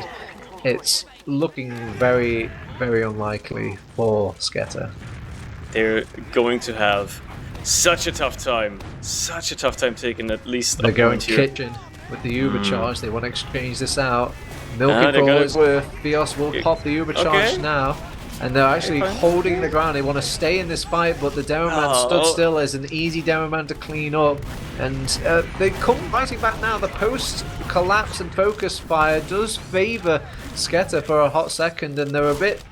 It's looking very, very unlikely for SKEDDA. They're going to have such a tough time taking at least They're a going point here. kitchen with the Uber charge. They want to exchange this out. Milking for all it's worth. Fios will pop the Uber charge now. And they're actually holding the ground. They want to stay in this fight, but the Demoman stood still as an easy Demoman to clean up. And they come fighting back now. The post-collapse and focus fire does favour SKEDDA for a hot second, and they're a bit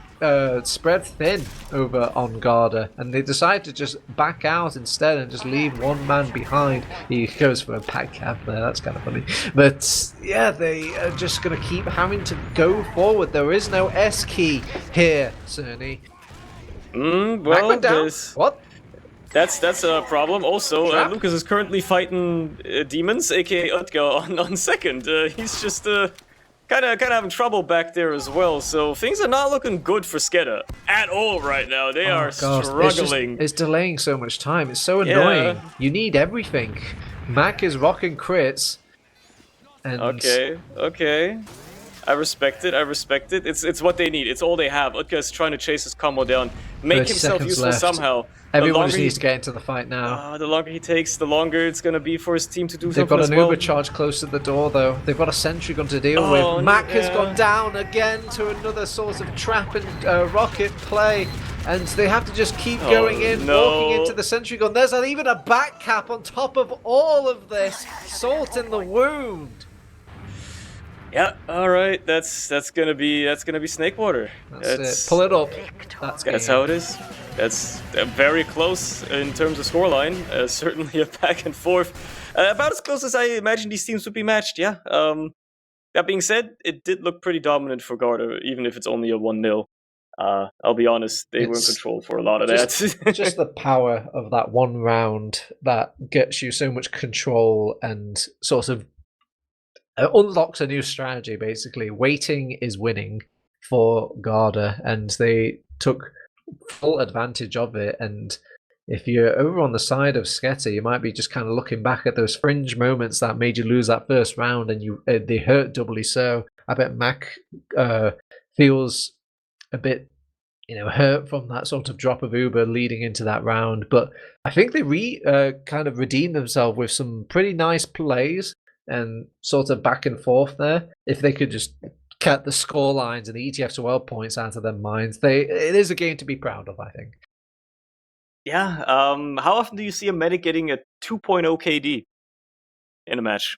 spread thin over on Garda, and they decide to just back out instead and just leave one man behind. He goes for a back cap there, that's kind of funny. But yeah, they are just going to keep having to go forward. There is no S key here, Cerny. Well, what? That's a problem. Also, Lucas is currently fighting demons, aka Utka, on second. He's just kind of having trouble back there as well. So things are not looking good for SKEDDA at all right now. They are struggling. It's delaying so much time. It's so annoying. Yeah. You need everything. Mac is rocking crits. And okay. I respect it. It's what they need. It's all they have. Utka is trying to chase his combo down, make himself useful left. somehow. Everyone just needs to get into the fight now. The longer he takes, the longer it's going to be for his team to do They've something got as an well. Uber charge close to the door, though. They've got a sentry gun to deal with. Mac has gone down again to another sort of trap and rocket play. And they have to just keep going in, walking into the sentry gun. There's even a back cap on top of all of this. Salt in the wound. Yeah, all right. That's gonna be Snakewater. That's it. Pull it up. That's how it is. That's very close in terms of scoreline. Certainly a back and forth, about as close as I imagined these teams would be matched. Yeah. That being said, it did look pretty dominant for Garda, even if it's only a 1-0. I'll be honest, they were in control for a lot of that. Just the power of that one round that gets you so much control and sort of unlocks a new strategy, basically. Waiting is winning for Garda, and they took full advantage of it. And if you're over on the side of SKEDDA, you might be just kind of looking back at those fringe moments that made you lose that first round, and they hurt doubly so. I bet Mac feels a bit hurt from that sort of drop of Uber leading into that round, but I think they kind of redeemed themselves with some pretty nice plays and sort of back and forth there. If they could just cut the score lines and the ETF2L points out of their minds, it is a game to be proud of, I think. Yeah. How often do you see a medic getting a 2.0 KD in a match?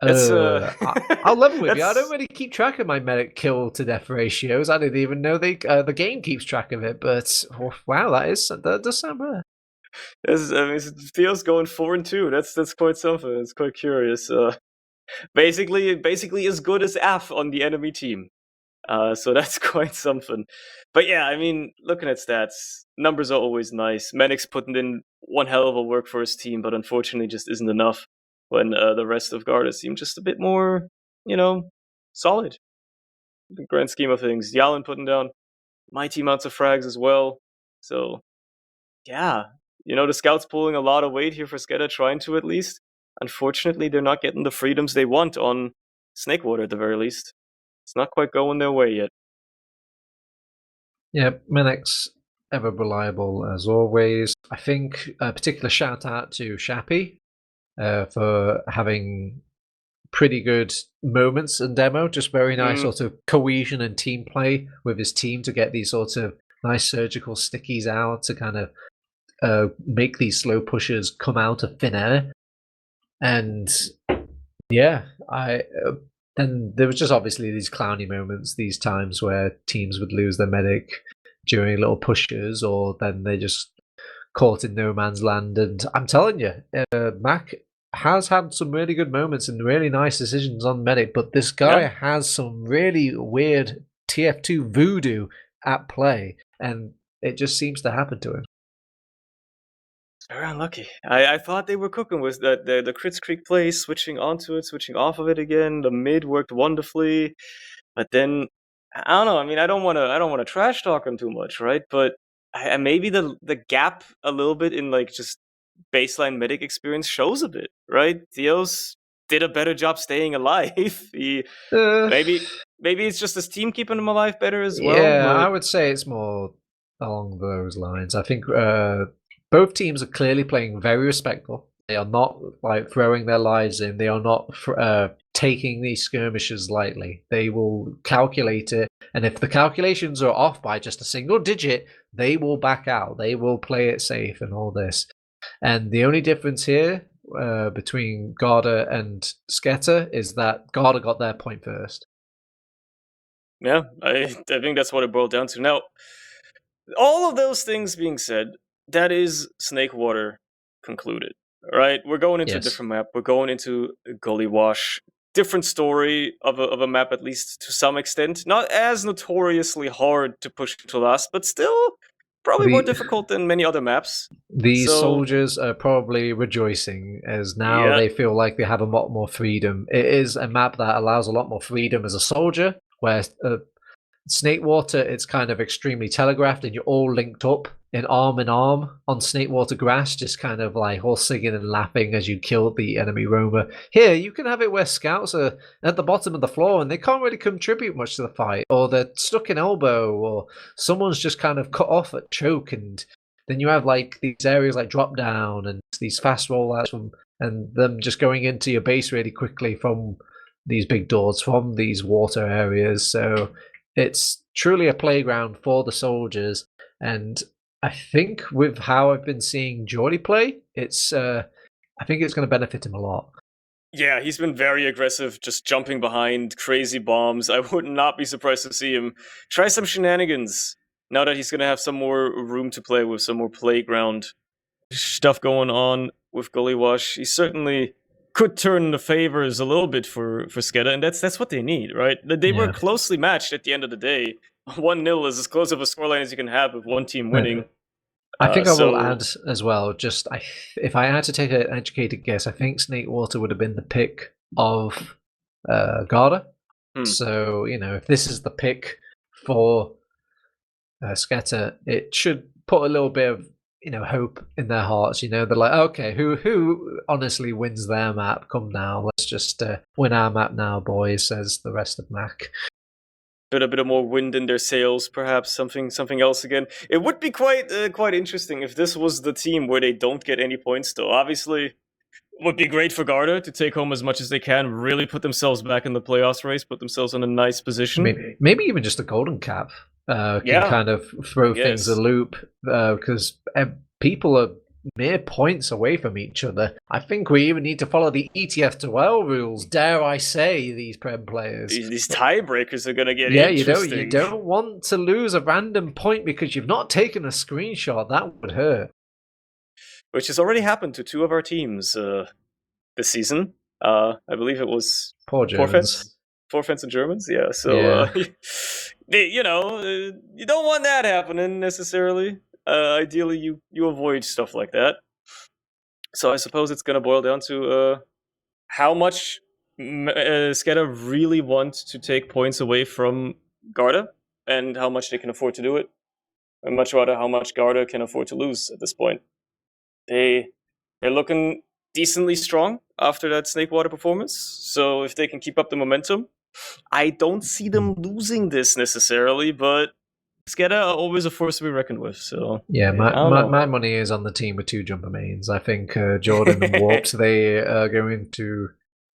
I'll level with you. I don't really keep track of my medic kill to death ratios. I didn't even know the game keeps track of it. But wow, that does sound rare. Theo's going 4-2. That's quite something. It's quite curious. Basically as good as Af on the enemy team. So that's quite something. But yeah, I mean, looking at stats, numbers are always nice. Medic's putting in one hell of a work for his team, but unfortunately just isn't enough when the rest of Garda seem just a bit more, solid. In the grand scheme of things. Yalin putting down mighty amounts of frags as well. So, yeah. The scouts pulling a lot of weight here for SKEDDA, trying to at least. Unfortunately, they're not getting the freedoms they want on Snakewater at the very least. It's not quite going their way yet. Yeah, Menek's ever reliable as always. I think a particular shout out to Shappy for having pretty good moments in demo. Just very nice sort of cohesion and team play with his team to get these sorts of nice surgical stickies out to kind of make these slow pushers come out of thin air. And yeah, then there was just obviously these clowny moments, these times where teams would lose their medic during little pushes, or then they just caught in no man's land. And I'm telling you, Mac has had some really good moments and really nice decisions on medic, but this guy has some really weird TF2 voodoo at play, and it just seems to happen to him. Very unlucky. I thought they were cooking with the Crits Creek play, switching onto it, switching off of it again. The mid worked wonderfully, but then I don't know. I mean, I don't want to trash talk him too much, right? But maybe the gap a little bit in like just baseline medic experience shows a bit, right? Theos did a better job staying alive. Maybe it's just his team keeping him alive better as well. Yeah, I would say it's more along those lines. I think both teams are clearly playing very respectful. They are not like throwing their lives in. They are not taking these skirmishes lightly. They will calculate it, and if the calculations are off by just a single digit, they will back out. They will play it safe and all this. And the only difference here between Garda and SKEDDA is that Garda got their point first. Yeah, I think that's what it boiled down to. Now, all of those things being said, that is Snakewater concluded, right? We're going into a different map. We're going into Gully Wash. Different story of a map, at least to some extent. Not as notoriously hard to push to last, but still probably more difficult than many other maps. These soldiers are probably rejoicing as now they feel like they have a lot more freedom. It is a map that allows a lot more freedom as a soldier, where Snakewater, it's kind of extremely telegraphed and you're all linked up in arm on Snakewater grass, just kind of like all singing and laughing as you kill the enemy roamer. Here, you can have it where scouts are at the bottom of the floor and they can't really contribute much to the fight, or they're stuck in elbow, or someone's just kind of cut off at choke, and then you have like these areas like drop down and these fast rollouts and them just going into your base really quickly from these big doors, from these water areas. So it's truly a playground for the soldiers, and I think with how I've been seeing Geordie play, I think it's going to benefit him a lot. Yeah, he's been very aggressive, just jumping behind crazy bombs. I would not be surprised to see him try some shenanigans now that he's going to have some more room to play with, some more playground stuff going on with Gullywash. He certainly could turn the favors a little bit for SKEDDA, and that's what they need, right? They were closely matched at the end of the day. 1-0 is as close of a scoreline as you can have with one team winning. I think I will add as well, just if I had to take an educated guess, I think Snakewater would have been the pick of Garda. So, if this is the pick for SKEDDA, it should put a little bit of hope in their hearts. They're like, okay, who honestly wins their map? Come now, let's just win our map now, boys, says the rest of MAC. A bit of more wind in their sails, perhaps something else again. It would be quite interesting if this was the team where they don't get any points, though. Obviously, it would be great for Garda to take home as much as they can, really put themselves back in the playoffs race, put themselves in a nice position. Maybe even just a golden cap can kind of throw things a loop, because people are mere points away from each other. I think we even need to follow the ETF2L rules, dare I say, these Prem players. These tiebreakers are going to get interesting. You don't want to lose a random point because you've not taken a screenshot. That would hurt. Which has already happened to two of our teams this season. I believe it was Poor Germans. Forfeits and Germans, yeah. So, you don't want that happening necessarily. Ideally, you avoid stuff like that. So I suppose it's going to boil down to how much SKEDDA really want to take points away from Garda, and how much they can afford to do it, and much rather how much Garda can afford to lose at this point. They're looking decently strong after that Snakewater performance, so if they can keep up the momentum, I don't see them losing this necessarily, but SKEDDA are always a force to be reckoned with. So my money is on the team with two jumper mains. I think Jordan and Warps, they are going to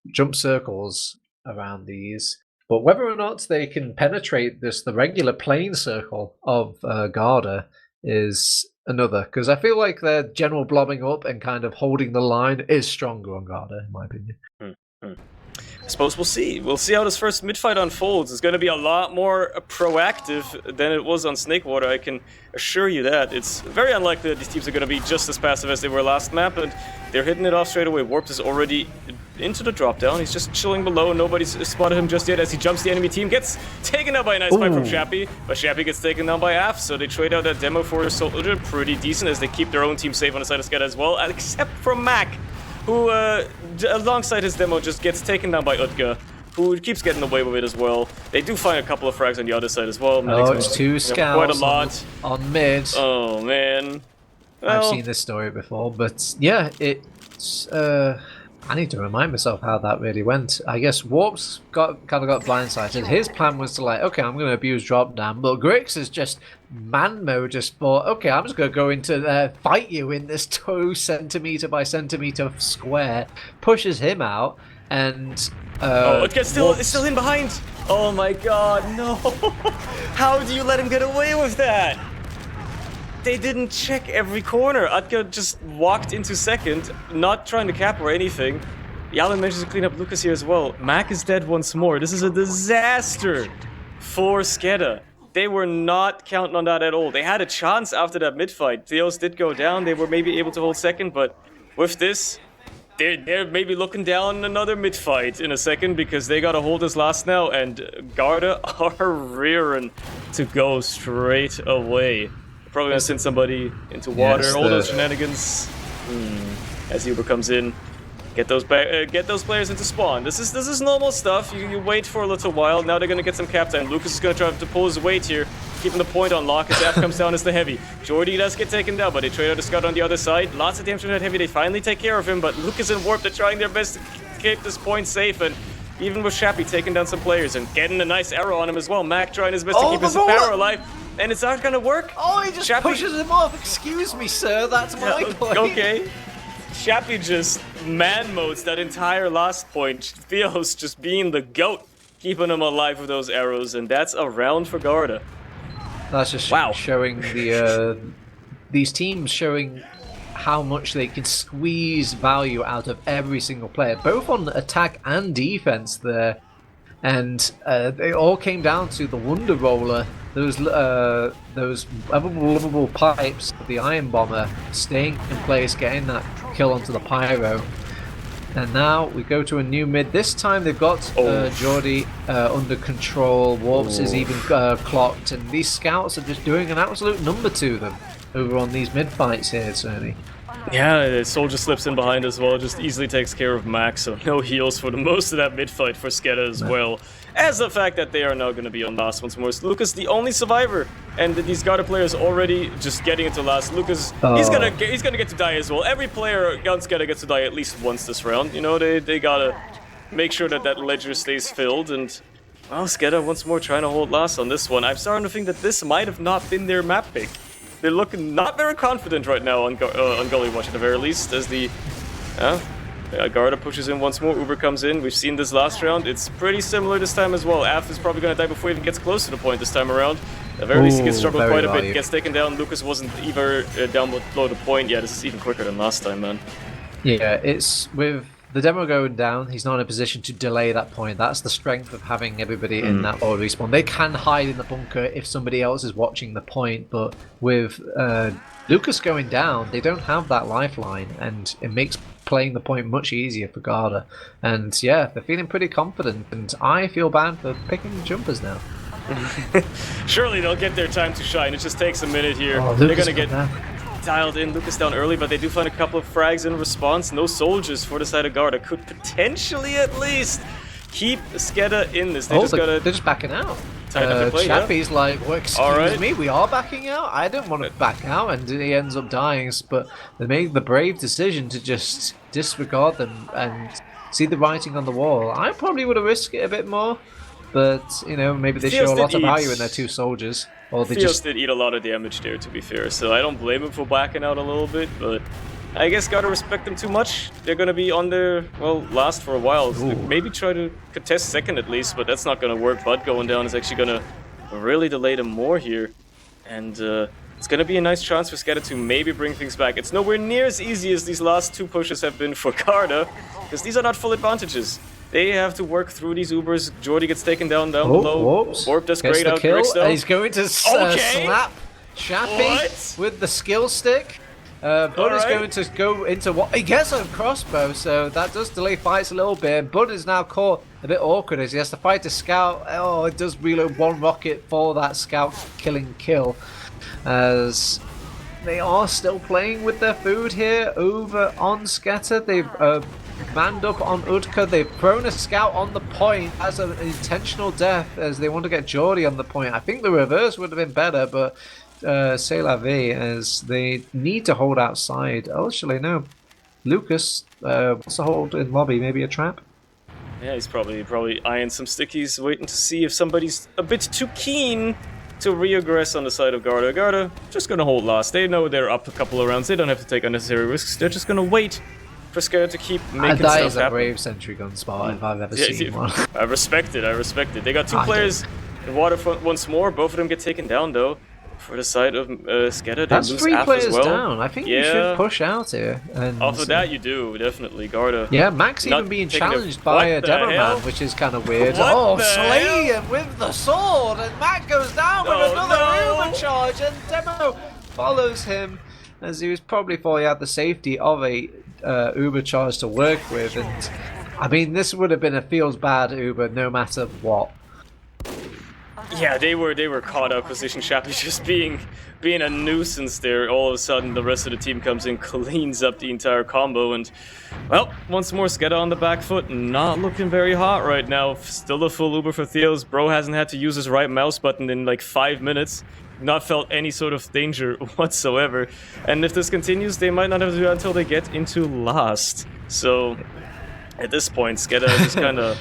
jump circles around these, but whether or not they can penetrate the regular plane circle of Garda is another, because I feel like their general blobbing up and kind of holding the line is stronger on Garda, in my opinion. I suppose we'll see. We'll see how this first mid-fight unfolds. It's going to be a lot more proactive than it was on Snakewater, I can assure you that. It's very unlikely that these teams are going to be just as passive as they were last map, and they're hitting it off straight away. Warped is already into the drop-down. He's just chilling below. Nobody's spotted him just yet as he jumps the enemy team. Gets taken out by a nice fight from Shappy, but Shappy gets taken down by Af, so they trade out that demo for a soldier. Pretty decent as they keep their own team safe on the side of SKEDDA as well, except for Mac, who, alongside his demo, just gets taken down by Utga, who keeps getting away with it as well. They do find a couple of frags on the other side as well. It's two scouts quite a lot on mid. Oh, man. Well, I've seen this story before, but yeah, it's... I need to remind myself how that really went. I guess Warps kind of got blindsided. His plan was to okay, I'm going to abuse drop down, but Grix is just man mode, just thought, okay, I'm just going to go into fight you in this 2 centimeter by centimeter square, pushes him out, and it's still in behind. Oh my god, no. How do you let him get away with that? They didn't check every corner. Utka just walked into second, not trying to cap or anything. Yalan manages to clean up Lucas here as well. Mac is dead once more. This is a disaster for SKEDDA. They were not counting on that at all. They had a chance after that mid-fight. Theos did go down. They were maybe able to hold second, but with this, they're maybe looking down another mid-fight in a second, because they got to hold this last now, and Garda are rearing to go straight away. Probably gonna send somebody into water, all those shenanigans. As Uber comes in, get those players into spawn. This is normal stuff. You wait for a little while. Now they're gonna get some cap time. Lucas is gonna try to pull his weight here. keeping the point on lock as F comes down as the heavy. Jordy does get taken down, but they trade out a scout on the other side. Lots of damage from that heavy. They finally take care of him, but Lucas and Warp, they're trying their best to keep this point safe, and even with Shappy taking down some players and getting a nice arrow on him as well. Mac trying his best to keep his power alive, and it's not gonna work. Oh, he just pushes him off. Excuse me, sir, that's my point. Okay. Shappy just man modes that entire last point. Theos just being the GOAT, keeping him alive with those arrows, and that's a round for Garda. That's just showing these teams showing how much they can squeeze value out of every single player, both on attack and defense there. And it all came down to the Wonder Roller, those lovable pipes, the Iron Bomber staying in place, getting that kill onto the Pyro. And now we go to a new mid. This time they've got Jordy under control. Warps is even clocked, and these scouts are just doing an absolute number to them over on these mid fights here, Cerny. Yeah, Soldier slips in behind as well, just easily takes care of Max, so no heals for the most of that mid fight for SKEDDA as well. As the fact that they are now going to be on last once more. Lucas, the only survivor, and these Garda players already just getting into last. Lucas, he's gonna get to die as well. Every player on SKEDDA gets to die at least once this round. You know, they gotta make sure that that ledger stays filled, and well, SKEDDA once more trying to hold last on this one. I'm starting to think that this might have not been their map pick. They're looking not very confident right now on Gully Watch at the very least, as the Garda pushes in once more. Uber comes in. We've seen this last round. It's pretty similar this time as well. Af is probably going to die before he even gets close to the point this time around. At the very least, he gets struggled quite a bit. Gets taken down. Lucas wasn't even down below the point. Yeah, this is even quicker than last time, man. Yeah, it's with the demo going down, he's not in a position to delay that point. That's the strength of having everybody in that auto respawn. They can hide in the bunker if somebody else is watching the point, but with Lucas going down, they don't have that lifeline, and it makes playing the point much easier for Garda. And yeah, they're feeling pretty confident, and I feel bad for picking jumpers now. Surely they'll get their time to shine. It just takes a minute here. They're going to get dialed in. Lucas down early, but they do find a couple of frags in response. No soldiers for the side of Garda. Could potentially at least keep SKEDDA in this. They're just backing out. Chappie's like, well, excuse me, we are backing out? I don't want to back out, and he ends up dying, but they made the brave decision to just disregard them and see the writing on the wall. I probably would have risked it a bit more, but, you know, maybe they show a lot of value in their two soldiers. Or they just did eat a lot of damage there, to be fair, so I don't blame him for backing out a little bit, but I guess gotta respect them too much. They're gonna be on their, well, last for a while. So maybe try to contest second at least, but that's not gonna work. Bud going down is actually gonna really delay them more here. And it's gonna be a nice chance for SKEDDA to maybe bring things back. It's nowhere near as easy as these last two pushes have been for Garda, because these are not full advantages. They have to work through these Ubers. Jordy gets taken down below. Warp does great out. He's going to slap Shappy with the skill stick. Bud is going to go into what he gets a crossbow, so that does delay fights a little bit. Bud is now caught a bit awkward as he has to fight a scout. Oh, it does reload one rocket for that scout killing kill, as they are still playing with their food here over on SKEDDA. They've manned up on Udka. They've thrown a scout on the point as an intentional death, as they want to get Jordy on the point. I think the reverse would have been better, but c'est la vie, as they need to hold outside. Oh, actually, no. Lucas wants to hold in lobby, maybe a trap? Yeah, he's probably eyeing some stickies, waiting to see if somebody's a bit too keen to re-aggress on the side of Garda. Garda just gonna hold last. They know they're up a couple of rounds. They don't have to take unnecessary risks. They're just gonna wait for SKEDDA to keep making stuff happen. That is a brave sentry gun spot if I've ever seen one. I respect it. They got two players in Waterfront once more. Both of them get taken down, though. For the side of SKEDDA, that's three players down. I think you should push out here. And off of that, you do, definitely. Garda. Yeah, Max even being challenged by a demo man, which is kind of weird. Slay him with the sword, and Mac goes down with another Uber charge, and Demo follows him, as he was probably thought he had the safety of a Uber charge to work with. And I mean, this would have been a feels bad Uber no matter what. Yeah, they were caught up. Position Chappie just being a nuisance there. All of a sudden, the rest of the team comes in, cleans up the entire combo, and well, once more SKEDDA on the back foot. Not looking very hot right now. Still a full Uber for Theos. Bro hasn't had to use his right mouse button in like 5 minutes. Not felt any sort of danger whatsoever. And if this continues, they might not have to do that until they get into last. So at this point, SKEDDA is just kind of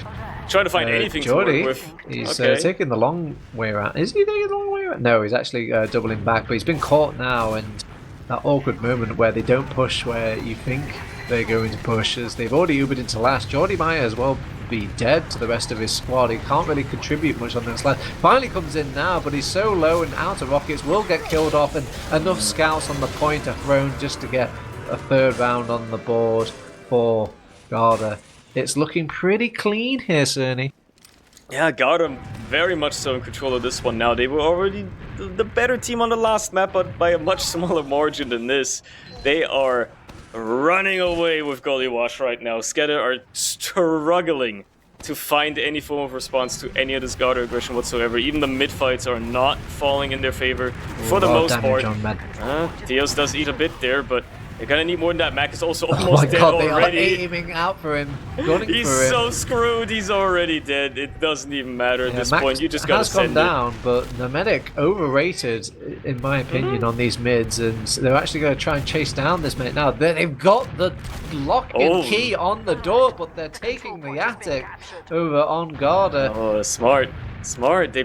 trying to find anything Jordy, to work with. He's taking the long way around. Is he taking the long way around? No, he's actually doubling back, but he's been caught now, and that awkward moment where they don't push where you think they're going to push, as they've already Ubered into last. Jordy might as well be dead to the rest of his squad. He can't really contribute much on this last. Finally comes in now, but he's so low and out of rockets, will get killed off, and enough scouts on the point are thrown just to get a third round on the board for Garda. It's looking pretty clean here, Cerny. Yeah, Garda very much so in control of this one now. They were already the better team on the last map, but by a much smaller margin than this. They are running away with Gully Wash right now. SKEDDA are struggling to find any form of response to any of this Garda aggression whatsoever. Even the mid-fights are not falling in their favor for the most part. Theos does eat a bit there, but they're gonna need more than that. Mac is also almost dead already. They are aiming out for him. He's so screwed. He's already dead. It doesn't even matter at this point. You just gotta send it. Has gone down, but the medic overrated, in my opinion, on these mids, and they're actually going to try and chase down this mid now. They've got the lock-in key on the door, but they're taking the attic over on Garda. Oh, smart. Smart.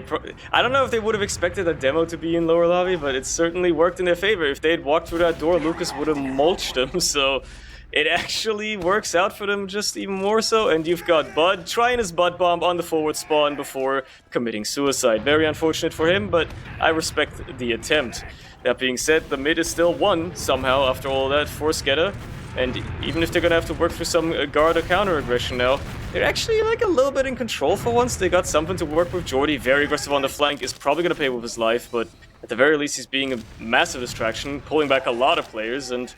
I don't know if they would have expected a demo to be in lower lobby, but it certainly worked in their favor. If they had walked through that door, Lucas would have mulched them, so it actually works out for them just even more so. And you've got Bud trying his Bud Bomb on the forward spawn before committing suicide. Very unfortunate for him, but I respect the attempt. That being said, the mid is still won somehow after all that for SKEDDA. And even if they're gonna have to work through some Garda counter aggression now, they're actually like a little bit in control for once. They got something to work with. Jordy, very aggressive on the flank, is probably gonna pay with his life, but at the very least he's being a massive distraction, pulling back a lot of players, and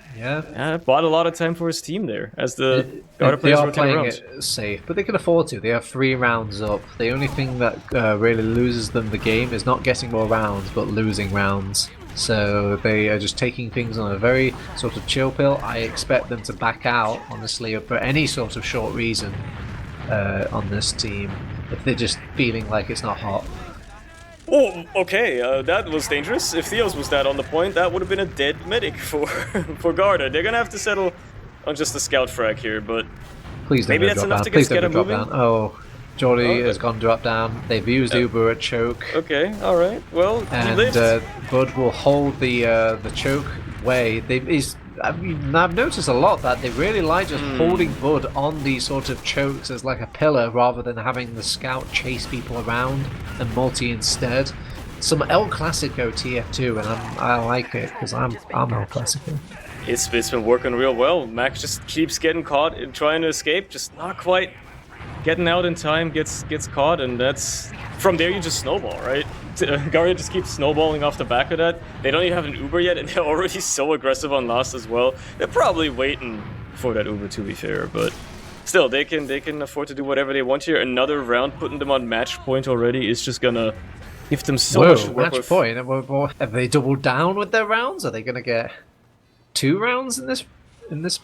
bought a lot of time for his team there as the Garda players rotate around. They are playing it safe, but they can afford to. They have 3 rounds up. The only thing that really loses them the game is not getting more rounds, but losing rounds. So they are just taking things on a very sort of chill pill. I expect them to back out, honestly, for any sort of short reason on this team, if they're just feeling like it's not hot. Oh, okay, that was dangerous. If Theos was that on the point, that would have been a dead medic for Garda. They're gonna have to settle on just a scout frag here, but please don't maybe that's enough to get SKEDDA moving. Oh, Jordy has gone drop down. They've used Uber at choke. Okay, all right. Well, and Bud will hold the choke way. I've noticed a lot that they really like just holding Bud on these sort of chokes as like a pillar, rather than having the scout chase people around and multi instead. Some El Clasico TF2, and I like it because I'm El Clasico. It's been working real well. Max just keeps getting caught and trying to escape, just not quite getting out in time, gets caught, and that's from there you just snowball, right? Garda just keeps snowballing off the back of that. They don't even have an Uber yet, and they're already so aggressive on last as well. They're probably waiting for that Uber, to be fair, but still, they can afford to do whatever they want here. Another round putting them on match point already is just gonna give them so much to work with. Match point? Have they doubled down with their rounds? Are they gonna get 2 rounds in this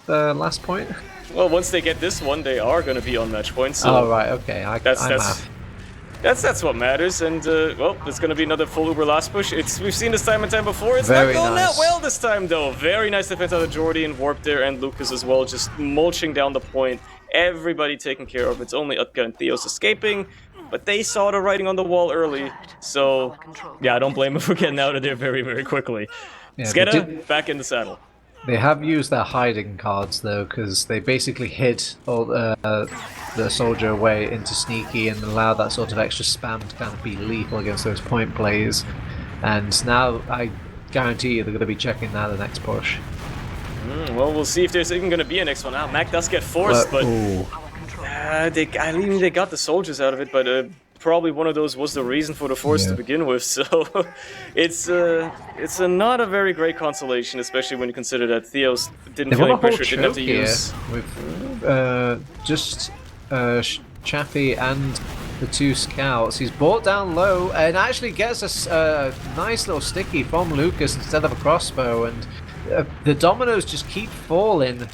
last point? Well, once they get this one, they are going to be on match point. So right, okay. That's what matters. And well, it's going to be another full Uber last push. We've seen this time and time before. It's not going that well this time, though. Very nice defense out of Jordy and Warp there, and Lucas as well, just mulching down the point. Everybody taken care of. It's only Utka and Theos escaping, but they saw the writing on the wall early. So yeah, I don't blame them for getting out of there very, very quickly. SKEDDA back in the saddle. They have used their hiding cards though, because they basically hid all the soldier away into sneaky and allowed that sort of extra spam to kind of be lethal against those point plays. And now I guarantee you they're going to be checking that the next push. Well, we'll see if there's even going to be a next one. Now, Mac does get forced, but they got the soldiers out of it, but probably one of those was the reason for the force to begin with, so it's not a very great consolation, especially when you consider that Theos didn't feel any pressure, didn't have to use. With just Chappie and the 2 scouts. He's brought down low and actually gets a nice little sticky from Lucas instead of a crossbow, and the dominoes just keep falling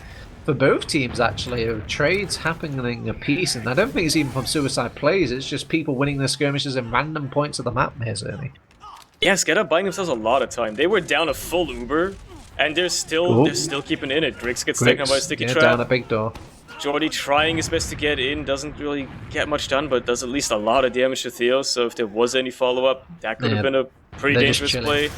for both teams actually. Trades happening a piece, and I don't think it's even from suicide plays, it's just people winning their skirmishes in random points of the map here, certainly. Yeah, SKEDDA buying themselves a lot of time. They were down a full Uber, and they're still keeping in it. Grix gets taken by a sticky trap. Down a big door. Jordy trying his best to get in, doesn't really get much done, but does at least a lot of damage to Theo, so if there was any follow-up, that could have been a pretty dangerous play.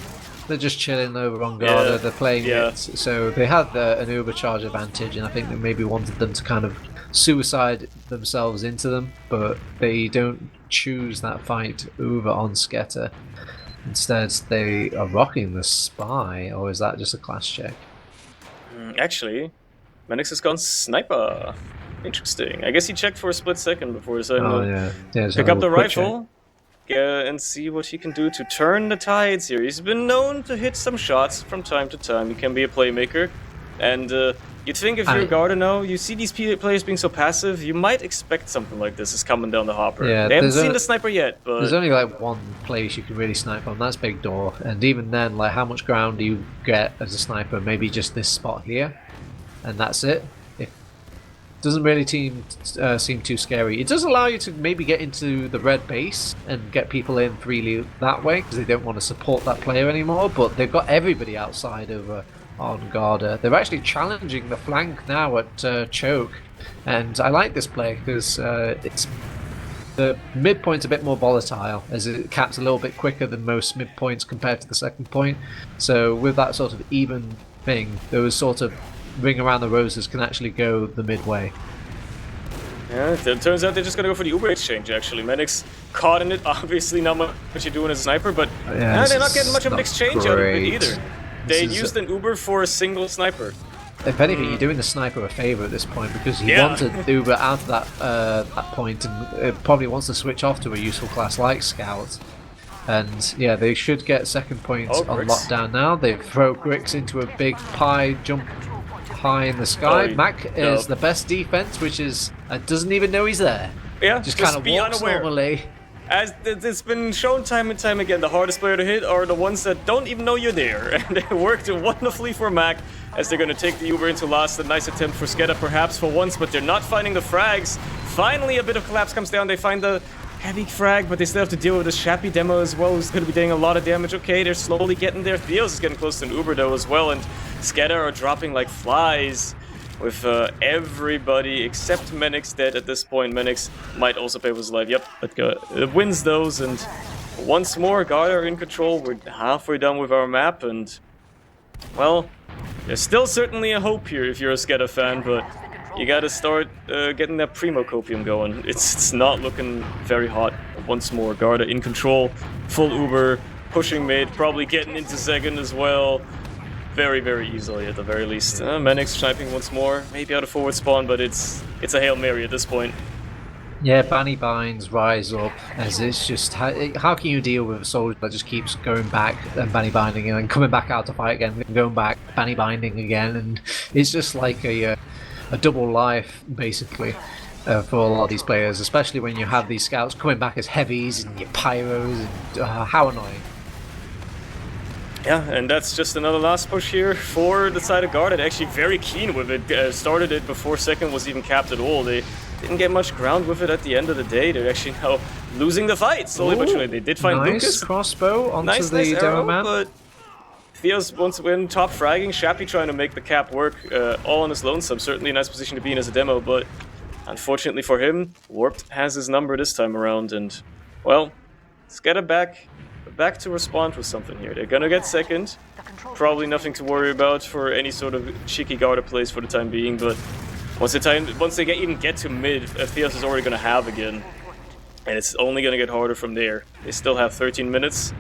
They're just chilling over on Garda, they're playing it, so they had an overcharge advantage, and I think they maybe wanted them to kind of suicide themselves into them, but they don't choose that fight over on SKEDDA. Instead, they are rocking the Spy, or is that just a class check? Actually, Menix has gone Sniper. Interesting. I guess he checked for a split second before deciding to pick up the rifle and see what he can do to turn the tides here. He's been known to hit some shots from time to time. He can be a playmaker. And you'd think if you're Garda now, you see these players being so passive, you might expect something like this is coming down the hopper. Yeah, they haven't seen the sniper yet, but... There's only like one place you can really snipe on, that's Big Door. And even then, like, how much ground do you get as a sniper? Maybe just this spot here, and that's it. It doesn't really seem too scary. It does allow you to maybe get into the red base and get people in freely that way, because they don't want to support that player anymore, but they've got everybody outside over on Garda. They're actually challenging the flank now at Choke, and I like this play because it's the midpoint's a bit more volatile, as it caps a little bit quicker than most midpoints compared to the second point. So with that sort of even thing, those sort of ring around the roses can actually go the midway. Yeah, it turns out they're just gonna go for the Uber exchange actually. Menix caught in it, obviously not much what you're doing as a sniper, but they're not getting much of an exchange out of it either. They used an Uber for a single sniper. If anything, you're doing the sniper a favour at this point, because he wanted Uber out of that point, and probably wants to switch off to a useful class like Scout. And yeah, they should get second point on lockdown now. They throw Grix into a big pie, jump high in the sky. Mac is the best defense, which is doesn't even know he's there. Yeah, just kind of walks normally. As it's been shown time and time again, the hardest player to hit are the ones that don't even know you're there. And they worked wonderfully for Mac, as they're going to take the Uber into last. A nice attempt for SKEDDA perhaps for once, but they're not finding the frags. Finally, a bit of collapse comes down. They find the heavy frag, but they still have to deal with this Shappy demo as well, who's going to be doing a lot of damage. Okay, they're slowly getting there. Theos is getting close to an Uber though as well, and SKEDDA are dropping like flies, with everybody except Menix dead at this point. Menix might also pay with his life. Yep, but wins those, and once more, Garda are in control. We're halfway done with our map, and, well, there's still certainly a hope here if you're a SKEDDA fan, but you gotta start getting that Primo Copium going. It's not looking very hot. Once more, Garda in control, full Uber, pushing mid, probably getting into second as well. Very, very easily at the very least. Menix sniping once more, maybe out of forward spawn, but it's a Hail Mary at this point. Yeah, Banny Binds rise up, as it's just, how can you deal with a soldier that just keeps going back and Banny Binding and then coming back out to fight again, and going back, Banny Binding again, and it's just like a double life, basically, for a lot of these players, especially when you have these scouts coming back as heavies and your pyros, and how annoying. Yeah, and that's just another last push here for the side of Garda. They're actually very keen with it. Started it before second was even capped at all. They didn't get much ground with it at the end of the day. They're actually now losing the fight slowly but surely. They did find Lucas. Crossbow onto the arrow, demo man. But Theo's once again top fragging. Shappy trying to make the cap work all on his lonesome. Certainly a nice position to be in as a demo, but unfortunately for him, Warped has his number this time around, and, well, SKEDDA back to respond with something here. They're gonna get second. Probably nothing to worry about for any sort of cheeky Garda plays for the time being, but once they even get to mid, Theos is already gonna have again. And it's only gonna get harder from there. They still have 13 minutes.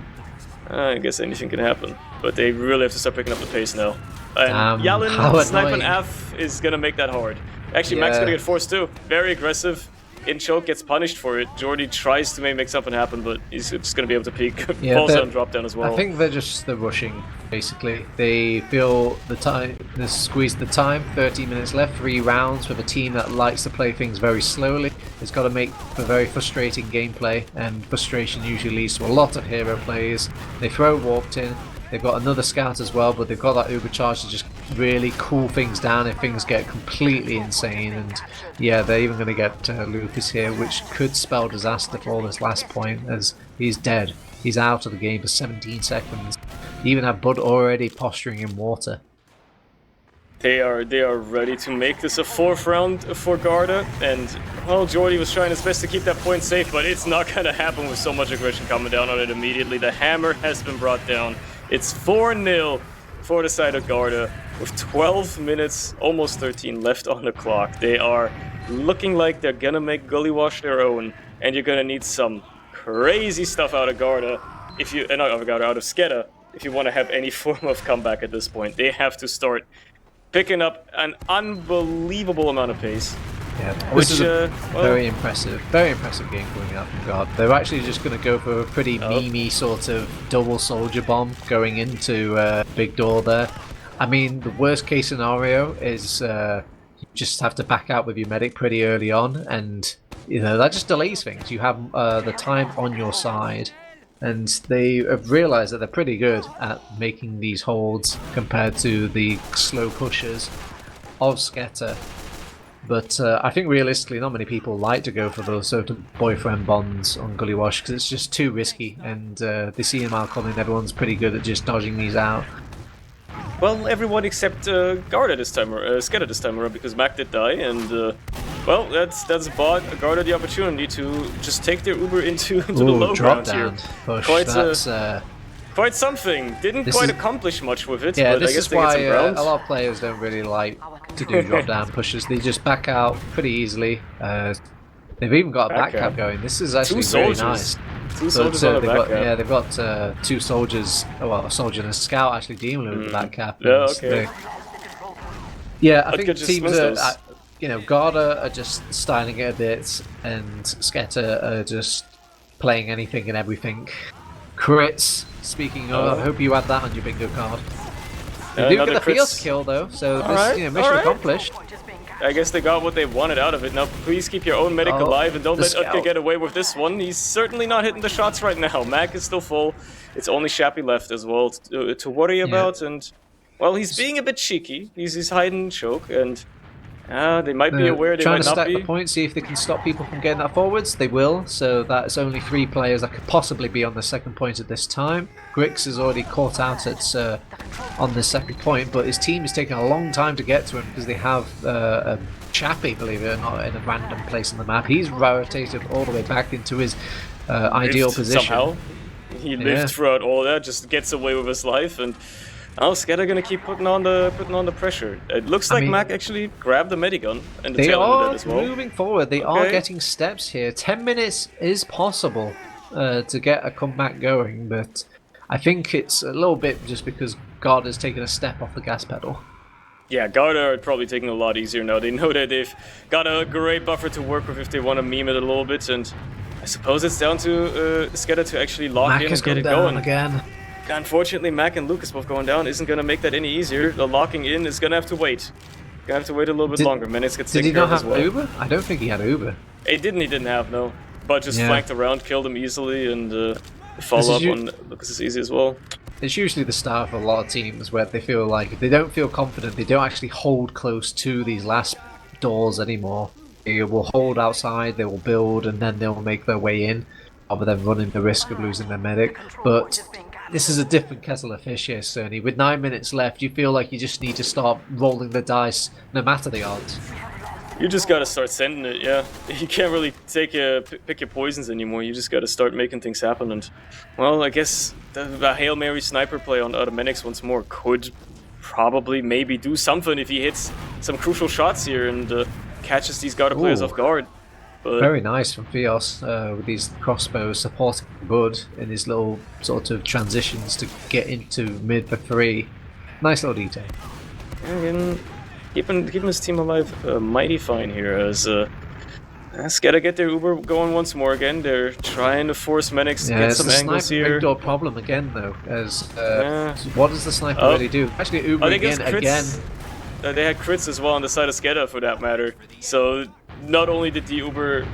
I guess anything can happen. But they really have to start picking up the pace now. And Yalin sniping F is gonna make that hard. Actually, Mac's gonna get forced too. Very aggressive. in choke, gets punished for it. Jordy tries to make something happen, but he's just going to be able to peek. Yeah, falls down, drop down as well. I think they're rushing, basically. They feel the time, they squeeze the time, 13 minutes left, 3 rounds, with a team that likes to play things very slowly. It's got to make for very frustrating gameplay, and frustration usually leads to a lot of hero plays. They throw Warped in. They've got another scout as well, but they've got that Uber charge to just really cool things down if things get completely insane. And yeah, they're even going to get Lucas here, which could spell disaster for this last point, as he's dead. He's out of the game for 17 seconds. You even have Bud already posturing in water. They are ready to make this a 4th round for Garda, and well, Jordy was trying his best to keep that point safe, but it's not going to happen with so much aggression coming down on it immediately. The hammer has been brought down. It's 4-0 for the side of Garda, with 12 minutes, almost 13 left on the clock. They are looking like they're gonna make Gully Wash their own, and you're gonna need some crazy stuff out of Garda, if you, not out of Garda, out of SKEDDA, if you want to have any form of comeback at this point. They have to start picking up an unbelievable amount of pace. Yeah, this is a very impressive game coming out from Guard. They're actually just going to go for a pretty memey sort of double soldier bomb going into big door there. I mean, the worst case scenario is you just have to back out with your medic pretty early on, and you know that just delays things. You have the time on your side, and they have realised that they're pretty good at making these holds compared to the slow pushers of SKEDDA. But I think realistically not many people like to go for those sort of boyfriend bonds on Gully Wash because it's just too risky, and they see him out coming, everyone's pretty good at just dodging these out. Well, everyone except Garda this time, or SKEDDA this time around, because Mac did die, and well, that's bought Garda the opportunity to just take their Uber into the low ground here. Push. Quite something. Didn't quite accomplish much with it. Yeah, but this I guess is why a lot of players don't really like to do drop down pushes. They just back out pretty easily. They've even got a back cap going. This is actually very nice. Two soldiers on the back cap. Yeah, they've got 2 soldiers. Well, a soldier and a scout actually dealing with the back cap. Yeah, okay. Yeah, I think teams are, you know, Garda are just styling it a bit, and SKEDDA are just playing anything and everything. Crits. Speaking of, I hope you add that on your bingo card. They do get a Fierce kill though, so this mission accomplished. I guess they got what they wanted out of it. Now please keep your own medic alive and don't let Utke get away with this one. He's certainly not hitting the shots right now. Mac is still full. It's only Shappy left as well to worry about, and well, he's being a bit cheeky. He's hiding in choke, and they might be aware they might not be. Trying to stack the points, see if they can stop people from getting that forwards. They will, so that's only 3 players that could possibly be on the second point at this time. Grix is already caught out at on the second point, but his team is taking a long time to get to him because they have a Chappie, believe it or not, in a random place on the map. He's rotated all the way back into his ideal position. Somehow, he lived throughout all that, just gets away with his life, and now SKEDDA gonna keep putting on the pressure. It looks like Mac actually grabbed the medigun and the tail end of that as well. They are moving forward. They are getting steps here. 10 minutes is possible to get a comeback going, but I think it's a little bit just because Garda's taken a step off the gas pedal. Yeah, Garda are probably taking it a lot easier now. They know that they've got a great buffer to work with if they want to meme it a little bit, and I suppose it's down to SKEDDA to actually lock in and get it going. Again. Unfortunately, Mac and Lucas both going down isn't going to make that any easier. The locking in is going to have to wait. Going to have to wait a little bit longer. Menace gets taken care of as well. Did he not have Uber? I don't think he had Uber. He didn't have, no. But just flanked around, killed him easily, and the follow-up on Lucas is easy as well. It's usually the start of a lot of teams where they feel like if they don't feel confident, they don't actually hold close to these last doors anymore. They will hold outside, they will build, and then they'll make their way in, rather than running the risk of losing their medic. But this is a different kettle of fish here, Cerny. With 9 minutes left, you feel like you just need to start rolling the dice, no matter the odds. You just gotta start sending it, yeah. You can't really pick your poisons anymore. You just gotta start making things happen. And well, I guess the Hail Mary sniper play on Automenix once more could probably maybe do something if he hits some crucial shots here and catches these Garda players off guard. But very nice from Fios with these crossbows supporting Bud in his little sort of transitions to get into mid for 3. Nice little detail. Again, keeping his team alive mighty fine here as SKEDDA get their Uber going once more again. They're trying to force Menix to get some angles here. It's a big door problem again, though. As what does the sniper really do? Actually, Uber again. They had crits as well on the side of SKEDDA, for that matter. So not only did the Uber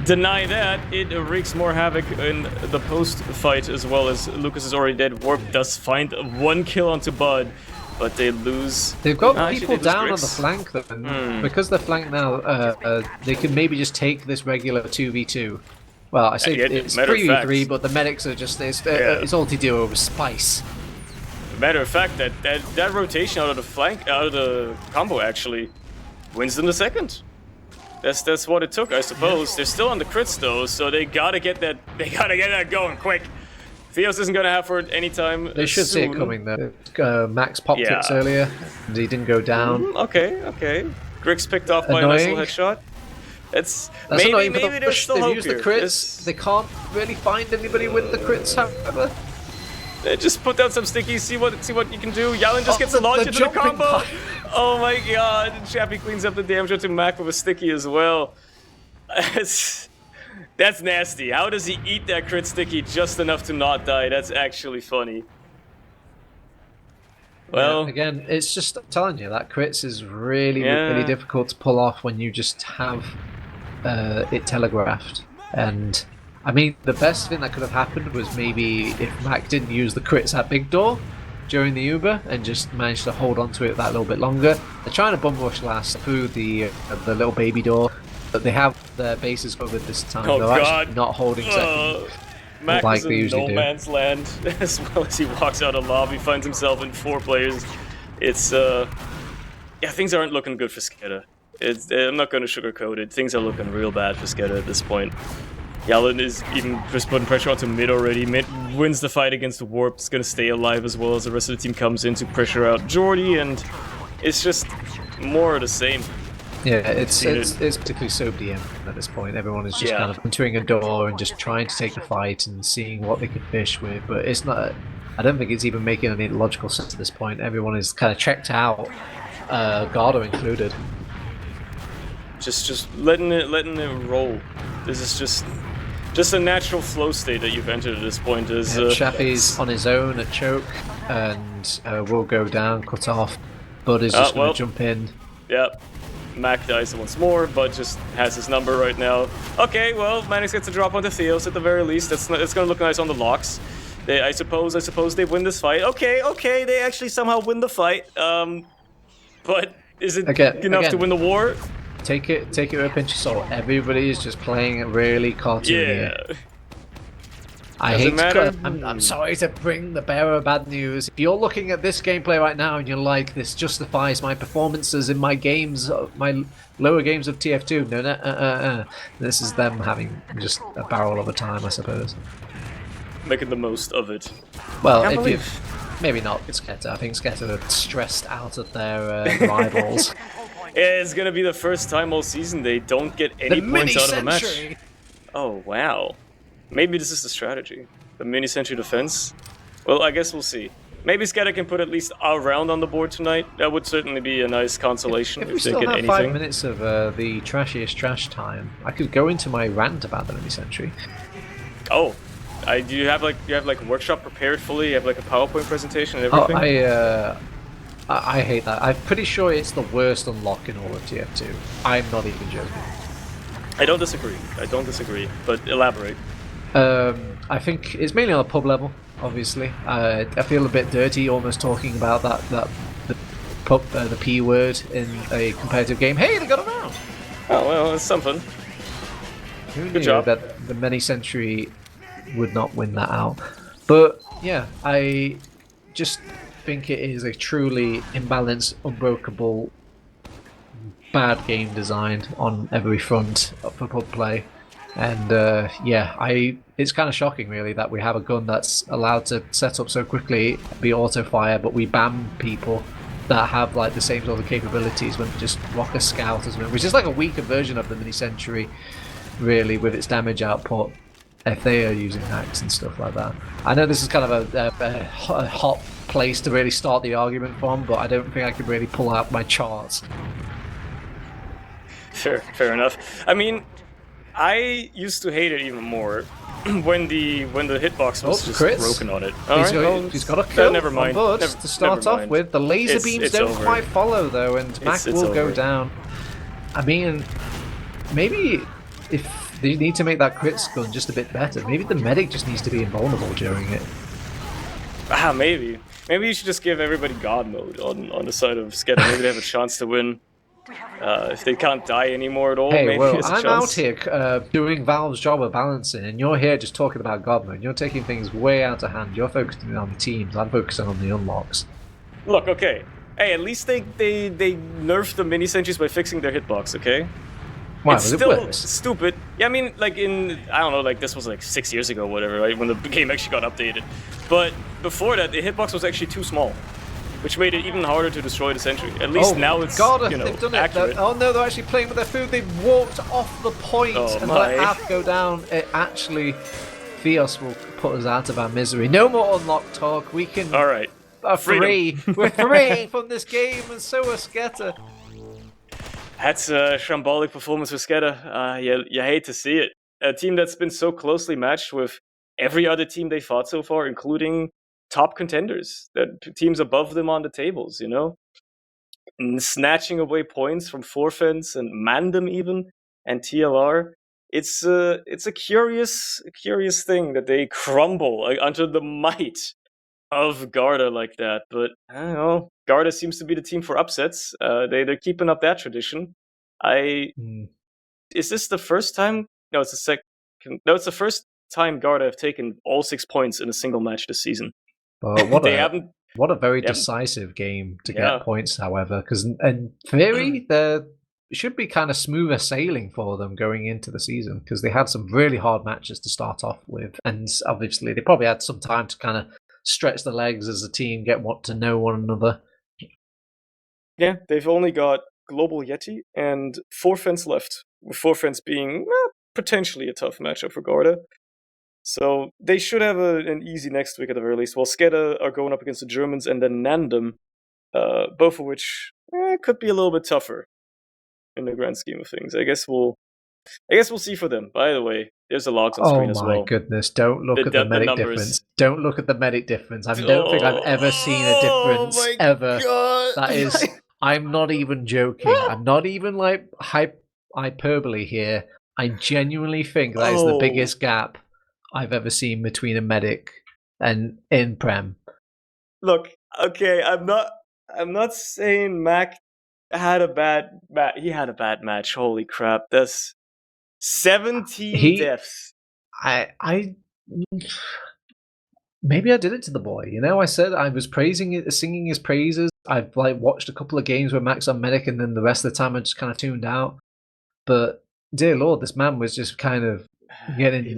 deny that, it wreaks more havoc in the post fight as well, as Lucas is already dead. Warp does find 1 kill onto Bud, but they lose. They've got people down on the flank, though. Because they're flanked now, they can maybe just take this regular 2v2. Well, I say it's 3v3, but the medics are just it's all to do over spice. Matter of fact, that rotation out of the flank, out of the combo, actually wins them the second. That's what it took, I suppose. They're still on the crits though, so they gotta get that going quick. Theos isn't gonna have for it anytime. They should see it coming though. Max popped it earlier, and he didn't go down. Okay. Griggs picked off by a nice little headshot. That's maybe there's still hope here. The crits. They can't really find anybody with the crits, however. Just put down some stickies, see what you can do. Yalin just gets launched into the combo. Oh my god, Chappie cleans up the damage to Mac with a sticky as well. That's nasty. How does he eat that crit sticky just enough to not die? That's actually funny. Well, again, it's just, I'm telling you, that crits is really difficult to pull off when you just have it telegraphed. And I mean, the best thing that could have happened was maybe if Mac didn't use the crits at Big Door during the Uber and just managed to hold on to it that little bit longer. They're trying to bum rush last through the little baby door, but they have their bases covered this time. They're actually not holding second. Mac like is in no man's land as well as he walks out of lobby, finds himself in 4 players. It's things aren't looking good for SKEDDA. I'm not going to sugarcoat it. Things are looking real bad for SKEDDA at this point. Yalin is even just putting pressure onto mid already. Mid wins the fight against Warp. It's going to stay alive as well as the rest of the team comes in to pressure out Jordy, and it's just more of the same. Yeah, it's particularly so DM at this point. Everyone is just kind of entering a door and just trying to take the fight and seeing what they can fish with, but it's not. I don't think it's even making any logical sense at this point. Everyone is kind of checked out, Garda included. Just letting it roll. This is just a natural flow state that you've entered at this point. Chappie's on his own at choke and will go down, cut off. Bud is just going to jump in. Yep. Mac dies once more, Bud just has his number right now. Okay, well, Manix gets a drop onto Theos at the very least. It's going to look nice on the locks. I suppose they win this fight. Okay, they actually somehow win the fight. But is it enough to win the war? Take it with a pinch of salt. Everybody is just playing really cartoony. I'm sorry to bring the bearer of bad news. If you're looking at this gameplay right now and you're like, this justifies my performances in my games, my lower games of TF2. No. This is them having just a barrel of a time, I suppose. Making the most of it. Well, maybe not SKEDDA. I think SKEDDA are stressed out of their rivals. It's gonna be the first time all season they don't get any points out of a match. Oh wow. Maybe this is the strategy. The mini-sentry defense? Well, I guess we'll see. Maybe SKEDDA can put at least a round on the board tonight. That would certainly be a nice consolation if they get anything. If we still have 5 minutes of the trashiest trash time, I could go into my rant about the mini-sentry. Oh. Do you have like workshop prepared fully? You have like a PowerPoint presentation and everything? Oh, I hate that. I'm pretty sure it's the worst unlock in all of TF2. I'm not even joking. I don't disagree, but elaborate. I think it's mainly on a pub level, obviously. I feel a bit dirty almost talking about the P word in a competitive game. Hey, they got around! Oh, well, it's something. Good job. That the mini-sentry would not win that out. But, yeah, I just think it is a truly imbalanced, unbreakable, bad game design on every front for pub play. And it's kind of shocking really that we have a gun that's allowed to set up so quickly, be auto fire, but we ban people that have like the same sort of capabilities when we just rock a scout as well, which is like a weaker version of the mini-sentry really with its damage output if they are using hacks and stuff like that. I know this is kind of a hot place to really start the argument from, but I don't think I could really pull out my charts. Fair enough. I mean, I used to hate it even more when the hitbox was just crits. broken on it. He's got a kill never mind. on Bud to start off with. The laser beams don't quite follow though, and Mac will go down. I mean, maybe if they need to make that crit gun just a bit better, maybe the medic just needs to be invulnerable during it. Maybe. Maybe you should just give everybody God mode on the side of SKEDDA. Maybe they have a chance to win. If they can't die anymore at all, maybe well, there's a I'm chance. out here doing Valve's job of balancing, and you're here just talking about God mode. You're taking things way out of hand. You're focusing on the teams. I'm focusing on the unlocks. Look, okay. Hey, at least they nerfed the mini sentries by fixing their hitbox, okay? Why, it's still stupid. Yeah, I mean, like I don't know, like this was like 6 years ago or whatever, right? When the game actually got updated. But before that, the hitbox was actually too small, which made it even harder to destroy the sentry. At least now it's, they've done accurate. It. Oh no, they're actually playing with their food. They've walked off the point and let half go down. It actually, Theos will put us out of our misery. No more unlock talk. We can... All right. Free. We're free from this game, and so are SKEDDA. That's a shambolic performance for SKEDDA. You hate to see it. A team that's been so closely matched with every other team they fought so far, including top contenders, that teams above them on the tables, you know? And snatching away points from Forfence and Mandem even, and TLR. It's a curious thing that they crumble under the might of Garda like that. But I don't know. Garda seems to be the team for upsets. They're keeping up that tradition. Is this the first time? No, it's the second. No, it's the first time Garda have taken all 6 points in a single match this season. What a very decisive game to get points, however, because in theory there should be kind of smoother sailing for them going into the season, because they had some really hard matches to start off with, and obviously they probably had some time to kind of stretch the legs as a team, get to know one another. Yeah, they've only got Global Yeti and Forfence left, with Forfence being potentially a tough matchup for Garda. So they should have an easy next week at the very least. While SKEDDA are going up against the Germans and then Nandem, both of which could be a little bit tougher in the grand scheme of things. I guess we'll see for them. By the way, there's the logs on screen as well. Oh my goodness! Don't look at the medic difference. Don't look at the medic difference. I don't think I've ever seen a difference ever. God. That is, I'm not even joking. I'm not even like hyperbole here. I genuinely think that is the biggest gap I've ever seen between a medic and in Prem. Look, okay, I'm not saying Mac had a bad match. He had a bad match. Holy crap! That's 17 deaths. Maybe I did it to the boy. You know, I said I was praising it, singing his praises. I've watched a couple of games where Mac's on medic, and then the rest of the time I just kind of tuned out. But dear Lord, this man was just kind of getting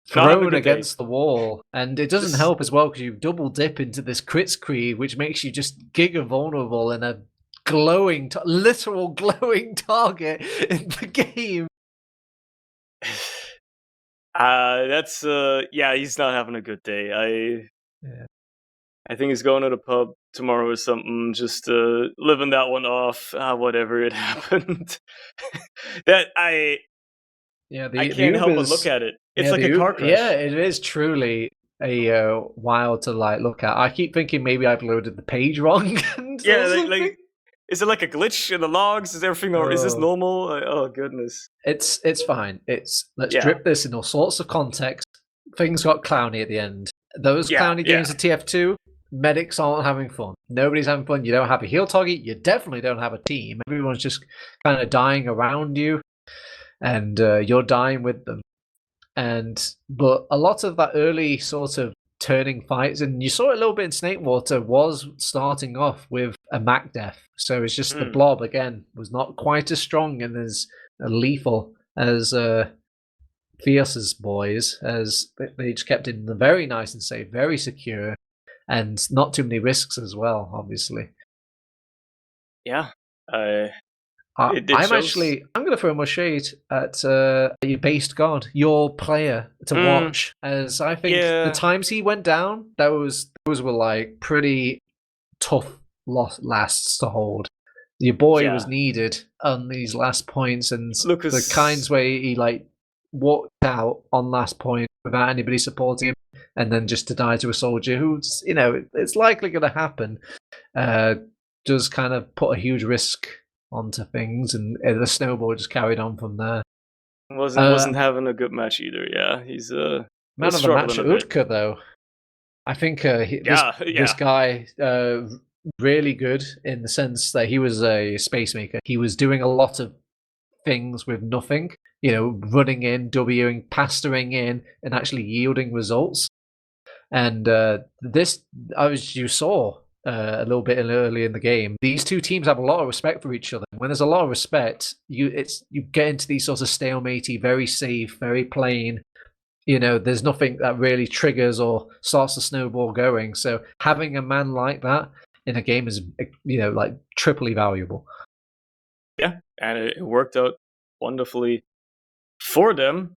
thrown against the wall, and it doesn't help as well because you double dip into this crits creed, which makes you just giga vulnerable in a glowing, literal glowing target in the game. That's he's not having a good day. I think he's going to the pub tomorrow or something, just living that one off. Whatever it happened. I can't help but look at it. It's like a car crash. Yeah, it is truly a wild to look at. I keep thinking maybe I've loaded the page wrong. Like is it like a glitch in the logs? Is everything, or is this normal? Oh goodness. It's fine. Let's drip this in all sorts of context. Things got clowny at the end. Those clowny games of TF2, medics aren't having fun. Nobody's having fun. You don't have a heal target. You definitely don't have a team. Everyone's just kind of dying around you, and you're dying with them. But a lot of that early sort of turning fights, and you saw it a little bit in Snakewater, was starting off with a Mac death. So it's just the blob again was not quite as strong and as lethal as Fierce's boys, as they just kept it very nice and safe, very secure, and not too many risks as well, obviously. Yeah. I'm going to throw my shade at your based God, your player to watch, as I think the times he went down, those were like pretty tough lasts to hold. Your boy was needed on these last points, and the kinds where he walked out on last point without anybody supporting him, and then just to die to a soldier who's, it's likely going to happen, does kind of put a huge risk onto things, and the snowball just carried on from there. Wasn't having a good match either. Yeah, he's man of the match, Udka, though. I think this guy really good in the sense that he was a space maker. He was doing a lot of things with nothing, running in, Wing, pastoring in, and actually yielding results. And you saw a little bit early in the game, these two teams have a lot of respect for each other. When there's a lot of respect, you get into these sorts of stalematey, very safe, very plain. There's nothing that really triggers or starts the snowball going. So having a man like that in a game is, like triply valuable. Yeah, and it worked out wonderfully for them.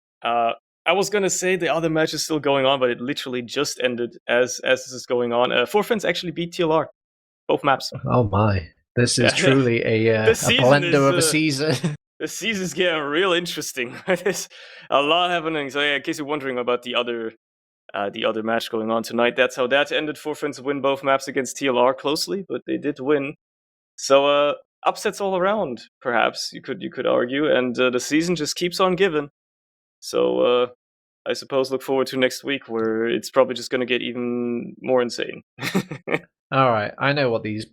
I was gonna say the other match is still going on, but it literally just ended as this is going on. 4Friends actually beat TLR, both maps. Oh my! This is truly a blender of a season. The season's getting real interesting. There's a lot happening. So yeah, in case you're wondering about the other match going on tonight, that's how that ended. 4Friends win both maps against TLR closely, but they did win. So upsets all around, perhaps you could argue, and the season just keeps on giving. So I suppose look forward to next week, where it's probably just going to get even more insane. All right, I know what these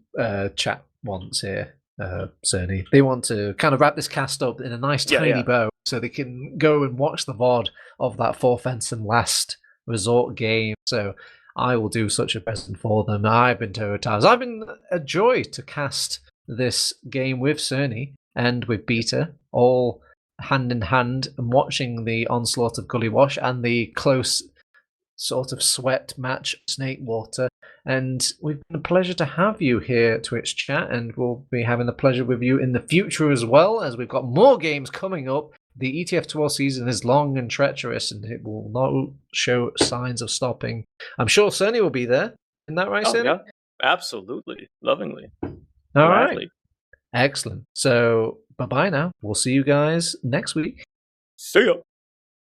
chat wants here, Cerny. They want to kind of wrap this cast up in a nice tiny bow, so they can go and watch the VOD of that 4Friends and last resort game. So I will do such a present for them. I've been Toyotaz. I've been a joy to cast this game with Cerny and with Beta, all hand in hand, and watching the onslaught of Gully Wash and the close sort of sweat match Snake Water. And we've been a pleasure to have you here, Twitch chat, and we'll be having the pleasure with you in the future as well, as we've got more games coming up. The ETF2L season is long and treacherous, and it will not show signs of stopping. I'm sure Cerny will be there. Isn't that right, Cerny? Yeah, absolutely. Lovingly. All right. Excellent. So, bye-bye now. We'll see you guys next week. See ya.